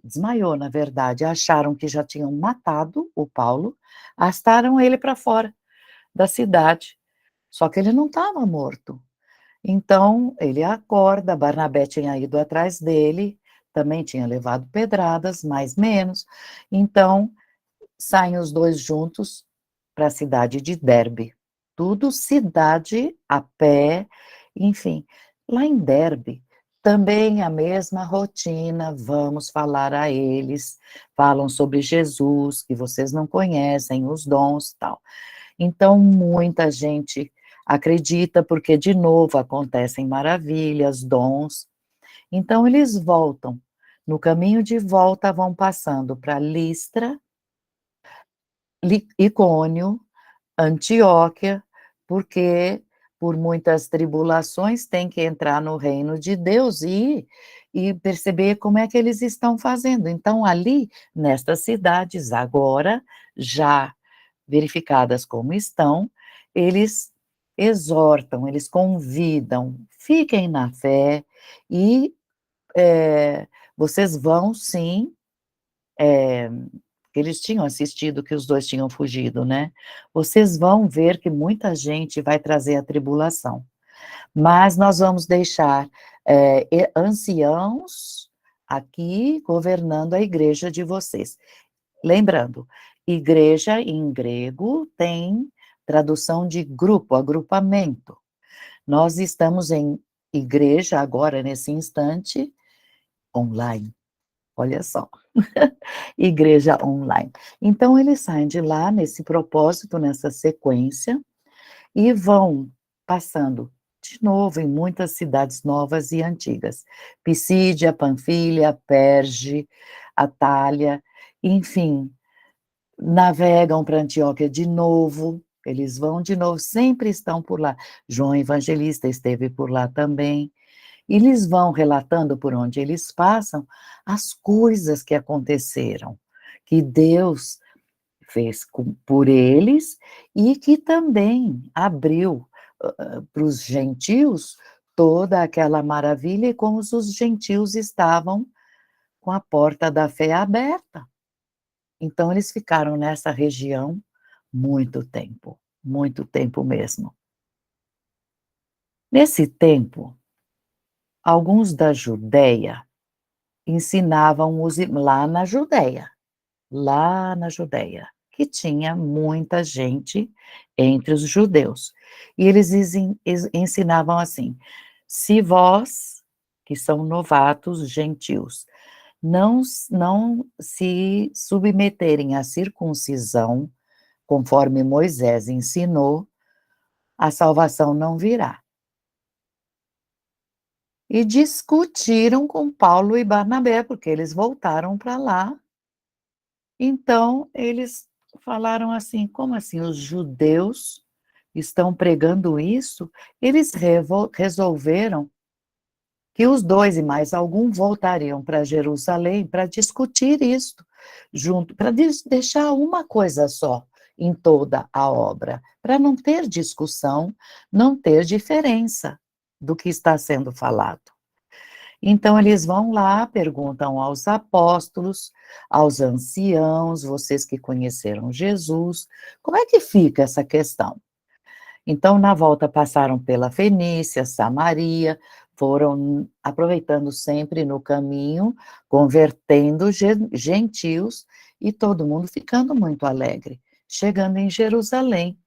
desmaiou, na verdade, acharam que já tinham matado o Paulo, arrastaram ele para fora da cidade, só que ele não estava morto. Então, ele acorda, Barnabé tinha ido atrás dele, também tinha levado pedradas, mais menos. Então, saem os dois juntos para a cidade de Derbe. Tudo cidade a pé, enfim. Lá em Derbe, também a mesma rotina, vamos falar a eles, falam sobre Jesus, que vocês não conhecem, os dons, tal. Então, muita gente acredita, porque, de novo, acontecem maravilhas, dons. Então, eles voltam. No caminho de volta, vão passando para Listra, Icônio, Antioquia, porque, por muitas tribulações, tem que entrar no reino de Deus e perceber como é que eles estão fazendo. Então, ali, nestas cidades, agora, já verificadas como estão, eles exortam, eles convidam, fiquem na fé e vocês vão sim, eles tinham assistido que os dois tinham fugido, né? Vocês vão ver que muita gente vai trazer a tribulação, mas nós vamos deixar anciãos aqui governando a igreja de vocês. Lembrando, igreja em grego tem tradução de grupo, agrupamento. Nós estamos em igreja agora, nesse instante, online, olha só, igreja online. Então eles saem de lá nesse propósito, nessa sequência, e vão passando de novo em muitas cidades novas e antigas. Pisídia, Panfilha, Perge, Atália, enfim, navegam para Antioquia de novo, eles vão de novo, sempre estão por lá. João Evangelista esteve por lá também. E eles vão relatando por onde eles passam as coisas que aconteceram, que Deus fez por eles e que também abriu para os gentios toda aquela maravilha e como os gentios estavam com a porta da fé aberta. Então eles ficaram nessa região muito tempo mesmo. Nesse tempo, alguns da Judéia ensinavam os lá na Judéia, que tinha muita gente entre os judeus. E eles ensinavam assim: se vós, que são novatos gentios, não se submeterem à circuncisão, conforme Moisés ensinou, a salvação não virá. E discutiram com Paulo e Barnabé, porque eles voltaram para lá. Então, eles falaram assim: como assim? Os judeus estão pregando isso? Eles resolveram que os dois e mais algum voltariam para Jerusalém para discutir isto, junto, para deixar uma coisa só em toda a obra, para não ter discussão, não ter diferença do que está sendo falado. Então, eles vão lá, perguntam aos apóstolos, aos anciãos, vocês que conheceram Jesus, como é que fica essa questão? Então, na volta, passaram pela Fenícia, Samaria, foram aproveitando sempre no caminho, convertendo gentios e todo mundo ficando muito alegre. Chegando em Jerusalém,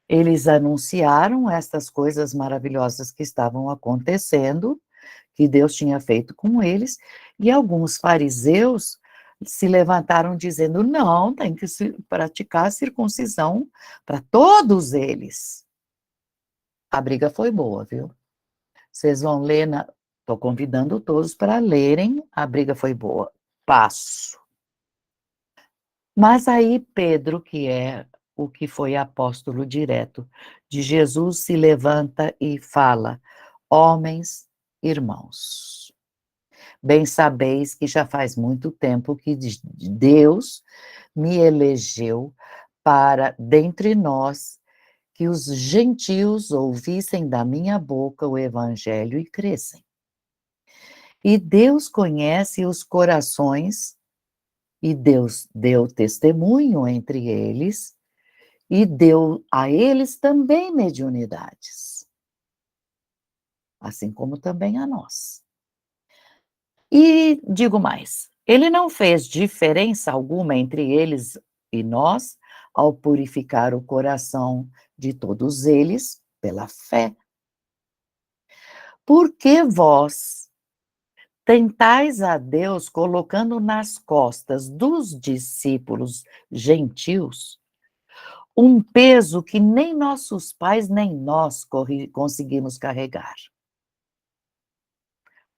eles anunciaram estas coisas maravilhosas que estavam acontecendo, que Deus tinha feito com eles, e alguns fariseus se levantaram dizendo: não, tem que se praticar a circuncisão para todos eles. A briga foi boa, viu? Vocês vão ler, estou convidando todos para lerem, a briga foi boa. Passo. Mas aí Pedro, que é o que foi apóstolo direto de Jesus, se levanta e fala: homens, irmãos, bem sabeis que já faz muito tempo que Deus me elegeu para, dentre nós, que os gentios ouvissem da minha boca o evangelho e crescem. E Deus conhece os corações, e Deus deu testemunho entre eles, e deu a eles também mediunidades, assim como também a nós. E digo mais, ele não fez diferença alguma entre eles e nós, ao purificar o coração de todos eles pela fé. Porque vós tentais a Deus colocando nas costas dos discípulos gentios um peso que nem nossos pais nem nós conseguimos carregar.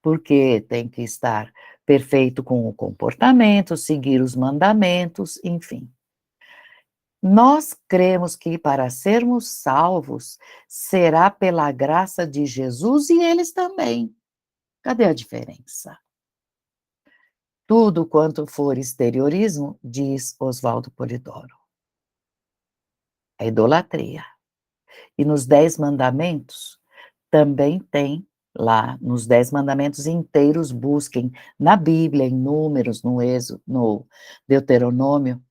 Porque tem que estar perfeito com o comportamento, seguir os mandamentos, enfim. Nós cremos que para sermos salvos será pela graça de Jesus e eles também. Cadê a diferença? Tudo quanto for exteriorismo, diz Oswaldo Polidoro, é idolatria. E nos 10 mandamentos, também tem lá, nos 10 mandamentos inteiros, busquem na Bíblia, em Números, no Êxodo, no Deuteronômio,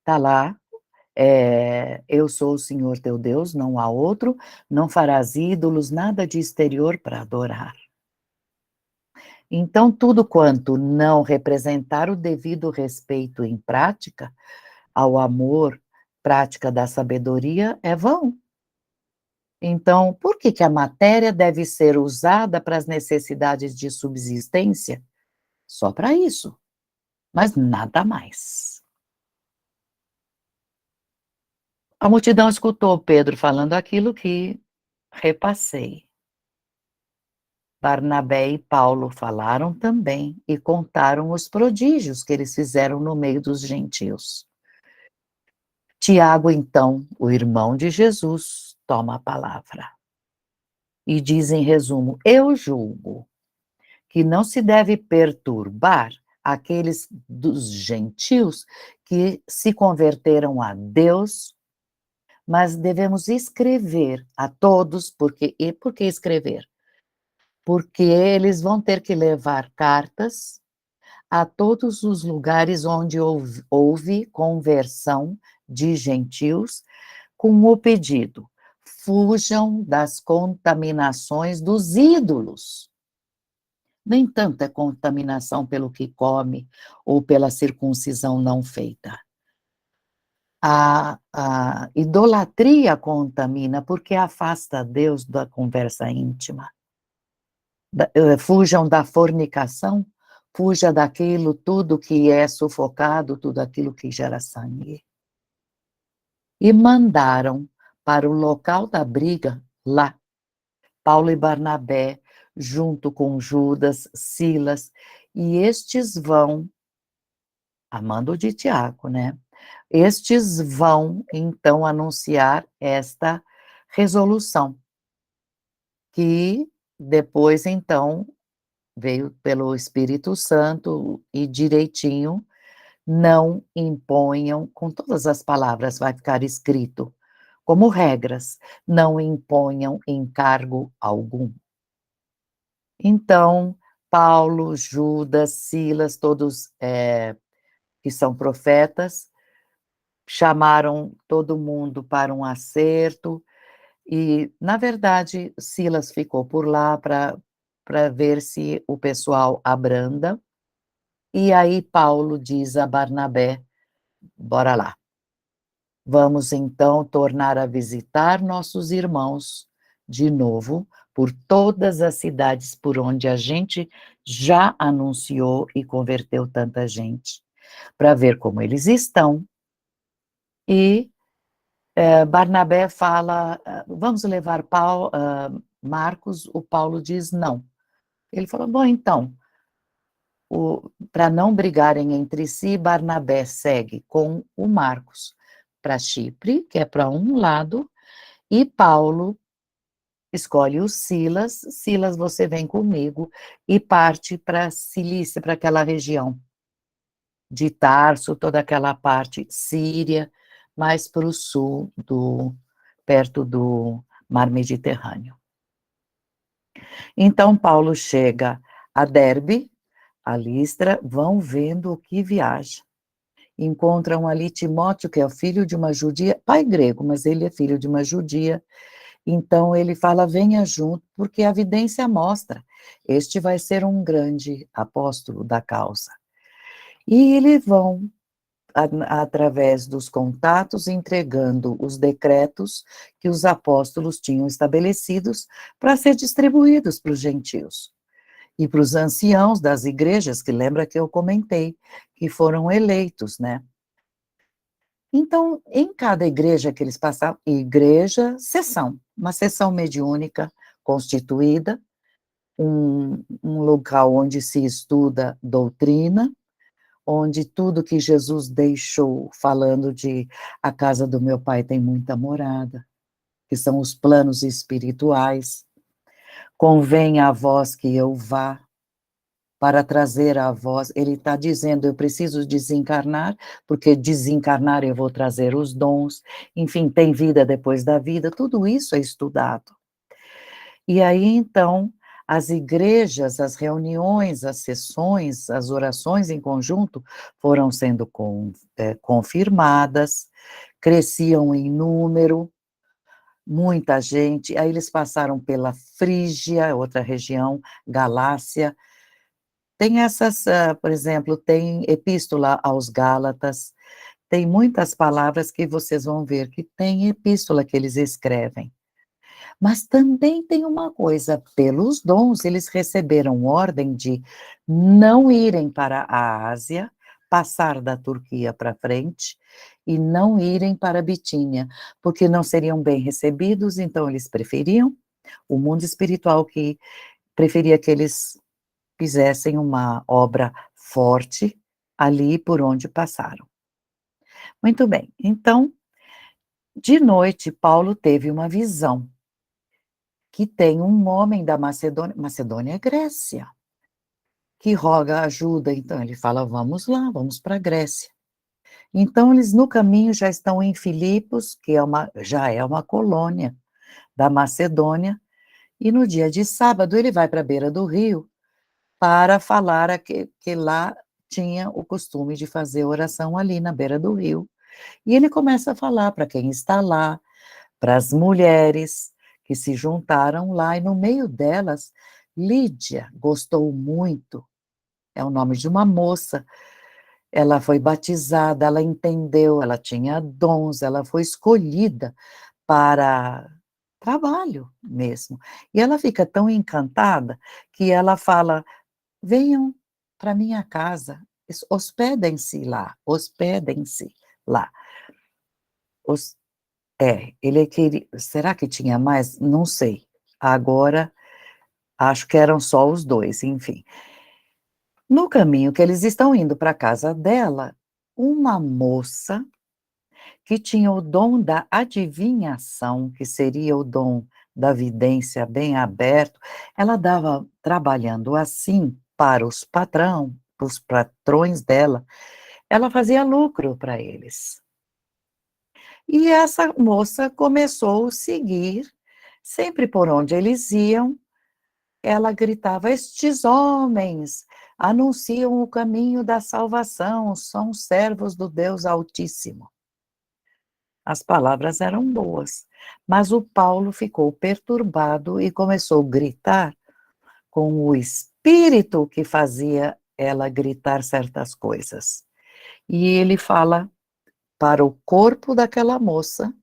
está lá, eu sou o Senhor teu Deus, não há outro, não farás ídolos, nada de exterior para adorar. Então, tudo quanto não representar o devido respeito em prática, ao amor, prática da sabedoria, é vão. Então, por que que a matéria deve ser usada para as necessidades de subsistência? Só para isso, mas nada mais. A multidão escutou Pedro falando aquilo que repassei. Barnabé e Paulo falaram também e contaram os prodígios que eles fizeram no meio dos gentios. Tiago, então, o irmão de Jesus, toma a palavra e diz em resumo: eu julgo que não se deve perturbar aqueles dos gentios que se converteram a Deus, mas devemos escrever a todos, e por que escrever? Porque eles vão ter que levar cartas a todos os lugares onde houve conversão de gentios, com o pedido: fujam das contaminações dos ídolos. Nem tanta contaminação pelo que come ou pela circuncisão não feita. A idolatria contamina porque afasta Deus da conversa íntima. Fujam da fornicação, fuja daquilo tudo que é sufocado, tudo aquilo que gera sangue. E mandaram para o local da briga, lá, Paulo e Barnabé, junto com Judas, Silas, e estes vão, a mando de Tiago, né? Estes vão, então, anunciar esta resolução, que depois, então, veio pelo Espírito Santo e direitinho, não imponham, com todas as palavras vai ficar escrito, como regras, não imponham encargo algum. Então, Paulo, Judas, Silas, todos que são profetas, chamaram todo mundo para um acerto e, na verdade, Silas ficou por lá para ver se o pessoal abranda. E aí Paulo diz a Barnabé: bora lá, vamos então tornar a visitar nossos irmãos de novo por todas as cidades por onde a gente já anunciou e converteu tanta gente, para ver como eles estão. E Barnabé fala: vamos levar Marcos. O Paulo diz não. Ele falou: bom, então, para não brigarem entre si, Barnabé segue com o Marcos para Chipre, que é para um lado, e Paulo escolhe o Silas. Silas, você vem comigo, e parte para Cilícia, para aquela região de Tarso, toda aquela parte síria, mais para o sul, perto do Mar Mediterrâneo. Então, Paulo chega a Derbe, a Listra, vão vendo o que viaja. Encontram ali Timóteo, que é o filho de uma judia, pai grego, mas ele é filho de uma judia. Então ele fala: venha junto, porque a evidência mostra, este vai ser um grande apóstolo da causa. E eles vão, através dos contatos, entregando os decretos que os apóstolos tinham estabelecidos para ser distribuídos para os gentios. E para os anciãos das igrejas, que lembra que eu comentei, que foram eleitos, né? Então, em cada igreja que eles passavam, sessão, uma sessão mediúnica constituída, um local onde se estuda doutrina, onde tudo que Jesus deixou, falando de a casa do meu pai tem muita morada, que são os planos espirituais, convém a vós que eu vá, para trazer a voz, ele está dizendo: eu preciso desencarnar, porque desencarnar eu vou trazer os dons, enfim, tem vida depois da vida, tudo isso é estudado. E aí, então, as igrejas, as reuniões, as sessões, as orações em conjunto foram sendo confirmadas, cresciam em número, muita gente, aí eles passaram pela Frígia, outra região, Galácia. Tem essas, por exemplo, tem Epístola aos Gálatas, tem muitas palavras que vocês vão ver que tem epístola que eles escrevem. Mas também tem uma coisa, pelos dons eles receberam ordem de não irem para a Ásia, passar da Turquia para frente e não irem para a Bitínia, porque não seriam bem recebidos, então eles preferiam o mundo espiritual que preferia que eles fizessem uma obra forte ali por onde passaram. Muito bem, então, de noite, Paulo teve uma visão que tem um homem da Macedônia, Macedônia é Grécia, que roga ajuda, então ele fala: "Vamos lá, vamos para a Grécia". Então eles no caminho já estão em Filipos, que já é uma colônia da Macedônia, e no dia de sábado ele vai para a beira do rio para falar que lá tinha o costume de fazer oração ali na beira do rio. E ele começa a falar para quem está lá, para as mulheres que se juntaram lá, e no meio delas, Lídia gostou muito, é o nome de uma moça, ela foi batizada, ela entendeu, ela tinha dons, ela foi escolhida para trabalho mesmo. E ela fica tão encantada que ela fala: "Venham para minha casa, hospedem-se lá". Os ele queria, será que tinha mais? Não sei. Agora, acho que eram só os 2, enfim. No caminho que eles estão indo para a casa dela, uma moça que tinha o dom da adivinhação, que seria o dom da vidência bem aberto, ela dava trabalhando assim para os patrões dela, ela fazia lucro para eles. E essa moça começou a seguir, sempre por onde eles iam, ela gritava: "Estes homens anunciam o caminho da salvação, são servos do Deus Altíssimo". As palavras eram boas, mas o Paulo ficou perturbado e começou a gritar com o espírito que fazia ela gritar certas coisas. E ele fala para o corpo daquela moça,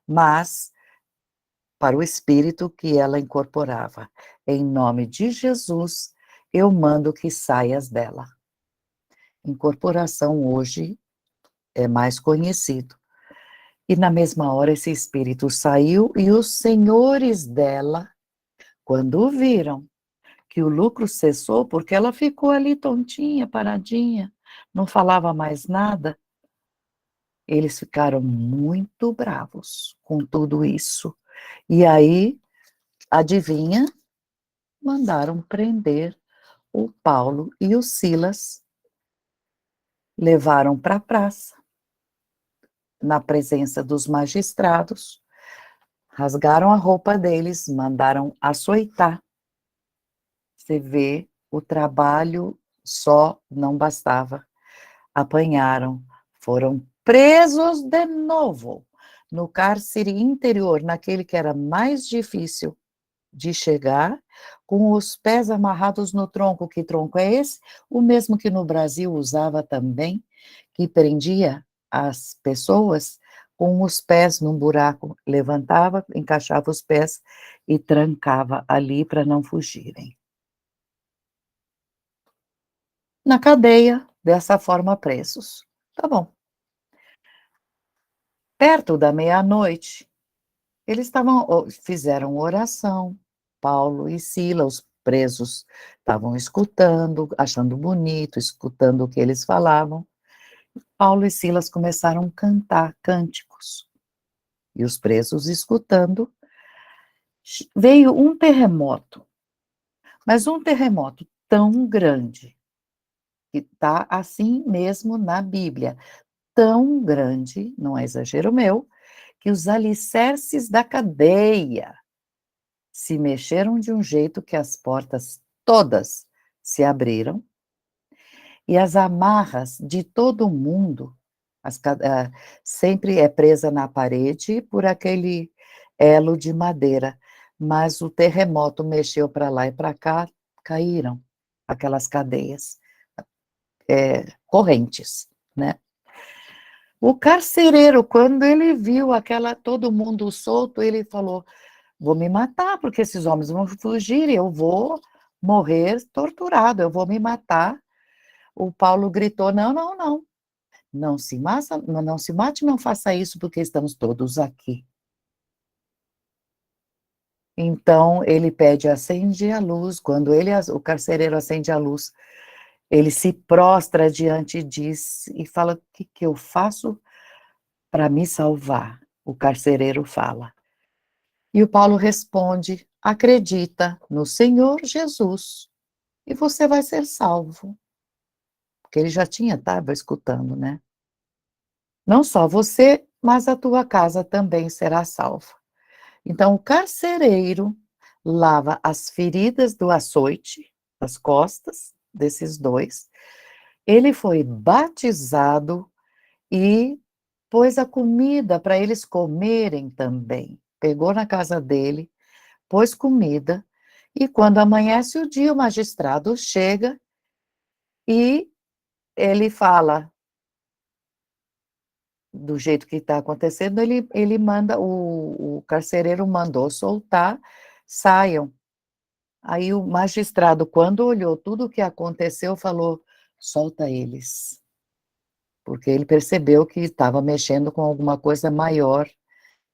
mas para o espírito que ela incorporava. Em nome de Jesus, eu mando que saias dela. Incorporação hoje é mais conhecido. E na mesma hora esse espírito saiu e os senhores dela, quando viram que o lucro cessou, porque ela ficou ali tontinha, paradinha, não falava mais nada, eles ficaram muito bravos com tudo isso. E aí, adivinha? Mandaram prender o Paulo e o Silas, levaram para a praça, na presença dos magistrados, rasgaram a roupa deles, mandaram açoitar. Você vê, o trabalho só não bastava. Apanharam, foram presos de novo no cárcere interior, naquele que era mais difícil de chegar, com os pés amarrados no tronco. Que tronco é esse? O mesmo que no Brasil usava também, que prendia as pessoas com os pés num buraco, levantava, encaixava os pés e trancava ali para não fugirem. Na cadeia, dessa forma presos. Tá bom. Perto da meia-noite, eles fizeram oração, Paulo e Silas, os presos estavam escutando, achando bonito, escutando o que eles falavam. Paulo e Silas começaram a cantar cânticos, e os presos escutando. Veio um terremoto, mas um terremoto tão grande, que está assim mesmo na Bíblia, tão grande, não é exagero meu, que os alicerces da cadeia se mexeram de um jeito que as portas todas se abriram e as amarras de todo mundo, sempre é presa na parede por aquele elo de madeira, mas o terremoto mexeu para lá e para cá, caíram aquelas cadeias, correntes, né. O carcereiro, quando ele viu todo mundo solto, ele falou: vou me matar, porque esses homens vão fugir e eu vou morrer torturado, eu vou me matar. O Paulo gritou: "Não, não, não, não se mate, não faça isso, porque estamos todos aqui". Então ele pede: "Acende a luz", quando o carcereiro acende a luz, ele se prostra diante disso e fala: "O que que eu faço para me salvar?". O carcereiro fala. E o Paulo responde: "Acredita no Senhor Jesus e você vai ser salvo", porque ele já estava escutando, né. "Não só você, mas a tua casa também será salva". Então o carcereiro lava as feridas do açoite, das costas desses 2. Ele foi batizado e pôs a comida para eles comerem também. Pegou na casa dele, pôs comida, e quando amanhece o dia, o magistrado chega e ele fala do jeito que está acontecendo, ele manda o carcereiro mandou soltar, saiam. Aí o magistrado, quando olhou tudo o que aconteceu, falou: "Solta eles", porque ele percebeu que estava mexendo com alguma coisa maior.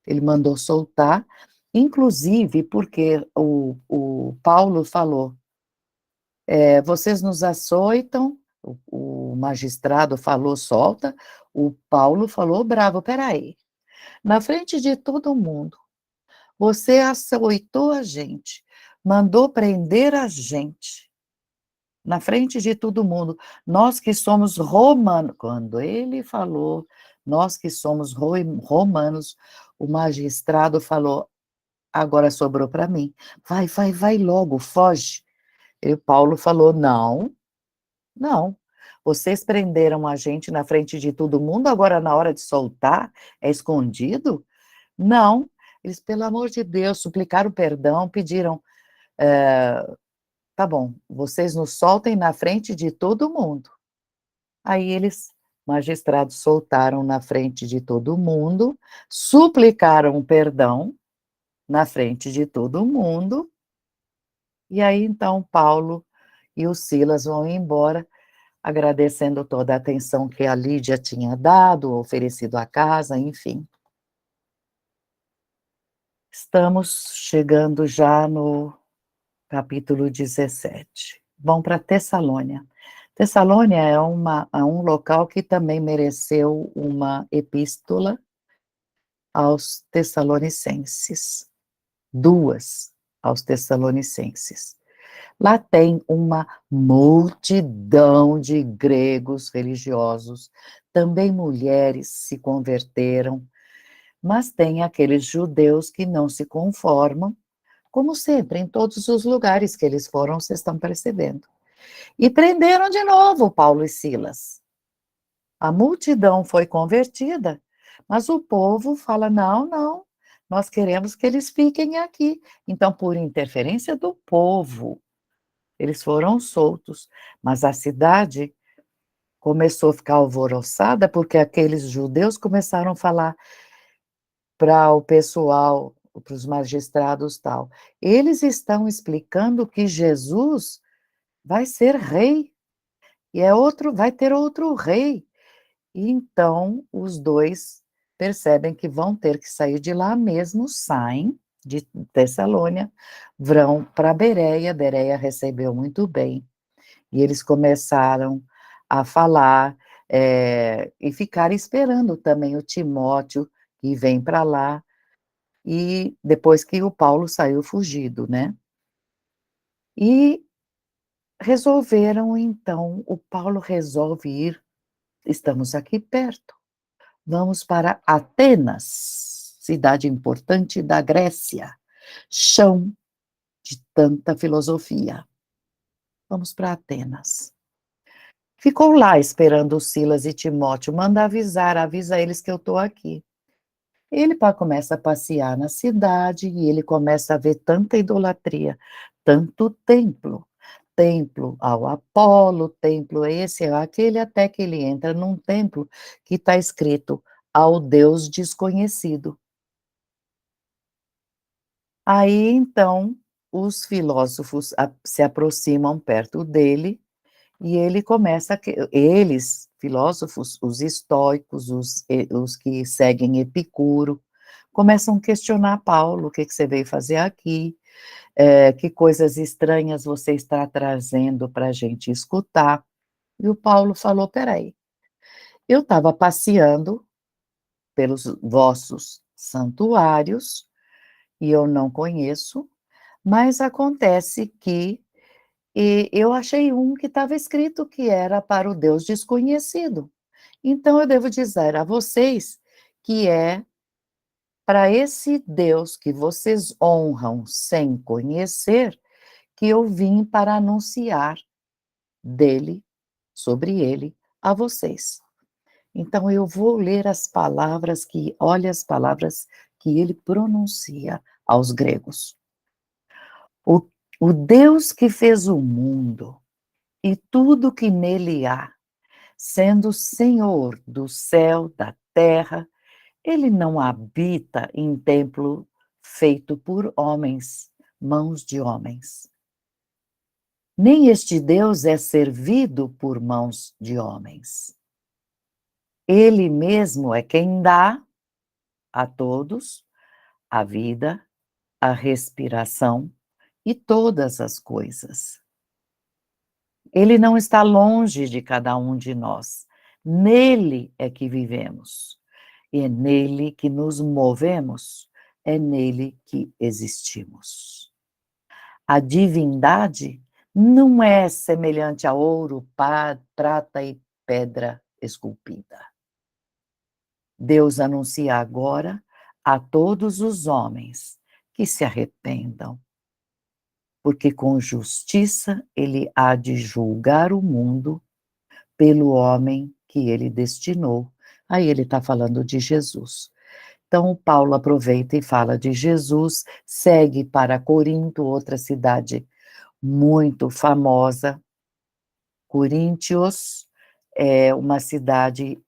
Ele mandou soltar, inclusive porque o Paulo falou: vocês nos açoitam", o magistrado falou: "Solta", o Paulo falou bravo: "Espera aí, na frente de todo mundo, você açoitou a gente, mandou prender a gente, na frente de todo mundo, nós que somos romanos", quando ele falou: "Nós que somos romanos", o magistrado falou: "Agora sobrou para mim, vai, vai, vai logo, foge". E o Paulo falou: "Não, não, vocês prenderam a gente na frente de todo mundo, agora na hora de soltar, é escondido? Não". Eles, pelo amor de Deus, suplicaram perdão, pediram, "Tá bom, vocês nos soltem na frente de todo mundo". Aí eles, magistrados, soltaram na frente de todo mundo, suplicaram perdão na frente de todo mundo, e aí então Paulo e o Silas vão embora, agradecendo toda a atenção que a Lídia tinha dado, oferecido à casa, enfim. Estamos chegando já no capítulo 17. Vão para Tessalônia. Tessalônia é um local que também mereceu uma epístola aos Tessalonicenses, 2 aos Tessalonicenses. Lá tem uma multidão de gregos religiosos, também mulheres se converteram, mas tem aqueles judeus que não se conformam, como sempre, em todos os lugares que eles foram, vocês estão percebendo. E prenderam de novo Paulo e Silas. A multidão foi convertida, mas o povo fala: "Não, não, nós queremos que eles fiquem aqui". Então, por interferência do povo, eles foram soltos, mas a cidade começou a ficar alvoroçada, porque aqueles judeus começaram a falar para o pessoal, para os magistrados, tal: "Eles estão explicando que Jesus vai ser rei, e vai ter outro rei". E então os 2 percebem que vão ter que sair de lá mesmo, saem de Tessalônia, vão para Bereia, Bereia recebeu muito bem, e eles começaram a falar, e ficar esperando também o Timóteo, que vem para lá, e depois que o Paulo saiu fugido, né. E resolveram então, o Paulo resolve ir, estamos aqui perto. Vamos para Atenas, cidade importante da Grécia, chão de tanta filosofia. Vamos para Atenas. Ficou lá esperando Silas e Timóteo, manda avisar, avisa eles que eu estou aqui. Ele começa a passear na cidade e ele começa a ver tanta idolatria, tanto templo, templo ao Apolo, templo esse, aquele, até que ele entra num templo que está escrito ao Deus desconhecido. Aí, então, os filósofos se aproximam perto dele e ele começa eles, filósofos, os estoicos, os que seguem Epicuro, começam a questionar Paulo: "O que que você veio fazer aqui? Que coisas estranhas você está trazendo para a gente escutar?". E o Paulo falou: "Espera aí, eu estava passeando pelos vossos santuários e eu não conheço, mas acontece que eu achei um que estava escrito que era para o Deus desconhecido. Então eu devo dizer a vocês que é para esse Deus que vocês honram sem conhecer, que eu vim para anunciar dele, sobre ele, a vocês. Então eu vou ler as palavras que olha as palavras que ele pronuncia aos gregos. O o Deus que fez o mundo e tudo que nele há, sendo Senhor do céu, da terra, ele não habita em templo feito por homens, mãos de homens. Nem este Deus é servido por mãos de homens. Ele mesmo é quem dá a todos a vida, a respiração e todas as coisas. Ele não está longe de cada um de nós. Nele é que vivemos, e é nele que nos movemos, é nele que existimos. A divindade não é semelhante a ouro, prata e pedra esculpida. Deus anuncia agora a todos os homens que se arrependam, porque com justiça ele há de julgar o mundo pelo homem que ele destinou. Aí ele está falando de Jesus. Então, Paulo aproveita e fala de Jesus, segue para Corinto, outra cidade muito famosa. Coríntios é uma cidade,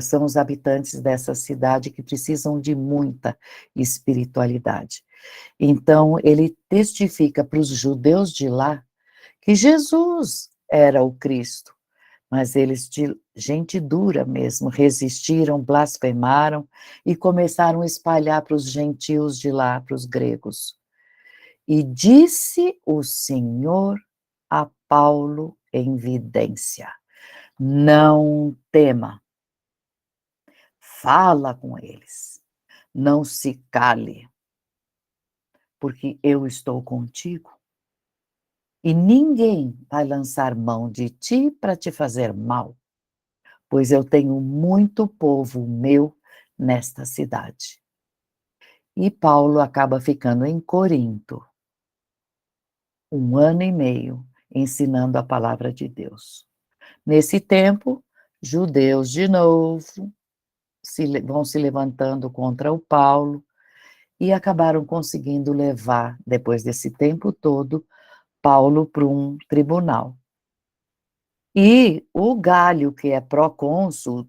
são os habitantes dessa cidade que precisam de muita espiritualidade. Então, ele testifica para os judeus de lá que Jesus era o Cristo, mas eles, de gente dura mesmo, resistiram, blasfemaram e começaram a espalhar para os gentios de lá, para os gregos. E disse o Senhor a Paulo em vidência: não tema, fala com eles, não se cale, porque eu estou contigo. E ninguém vai lançar mão de ti para te fazer mal, pois eu tenho muito povo meu nesta cidade. E Paulo acaba ficando em Corinto, 1 ano e meio, ensinando a palavra de Deus. Nesse tempo, judeus de novo vão se levantando contra o Paulo e acabaram conseguindo levar, depois desse tempo todo, Paulo para um tribunal. E o Galho, que é procônsul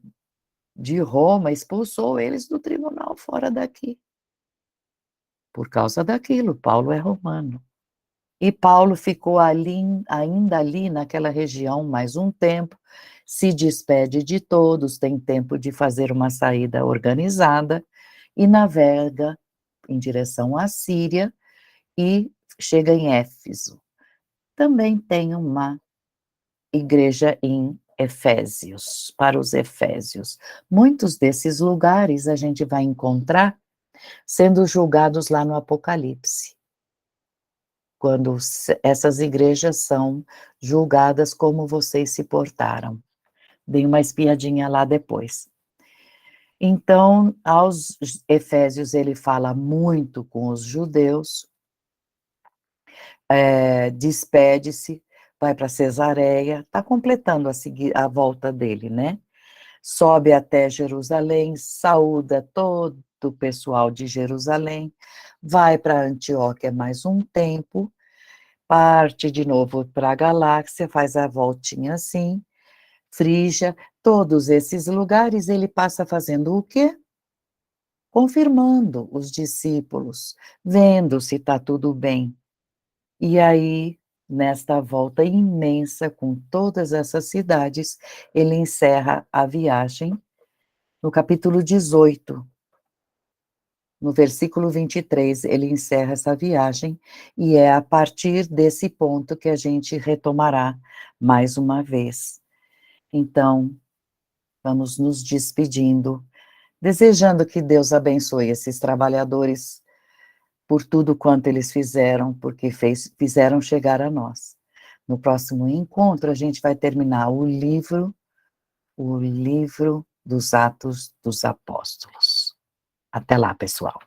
de Roma, expulsou eles do tribunal fora daqui. Por causa daquilo, Paulo é romano. E Paulo ficou ali, ainda ali naquela região mais um tempo, se despede de todos, tem tempo de fazer uma saída organizada e navega em direção à Síria e chega em Éfeso. Também tem uma igreja em Efésios, para os efésios. Muitos desses lugares a gente vai encontrar sendo julgados lá no Apocalipse, quando essas igrejas são julgadas como vocês se portaram. Dei uma espiadinha lá depois. Então, aos Efésios, ele fala muito com os judeus, despede-se, vai para Cesareia, está completando a volta dele, né? Sobe até Jerusalém, saúda todo o pessoal de Jerusalém, vai para Antioquia mais um tempo, parte de novo para a Galáxia, faz a voltinha assim, Frígia, todos esses lugares ele passa fazendo o quê? confirmando os discípulos, vendo se está tudo bem. E aí, nesta volta imensa com todas essas cidades, ele encerra a viagem no capítulo 18, no versículo 23, ele encerra essa viagem, e é a partir desse ponto que a gente retomará mais uma vez. Então, vamos nos despedindo, desejando que Deus abençoe esses trabalhadores por tudo quanto eles fizeram, porque fizeram chegar a nós. No próximo encontro, a gente vai terminar o livro dos Atos dos Apóstolos. Até lá, pessoal.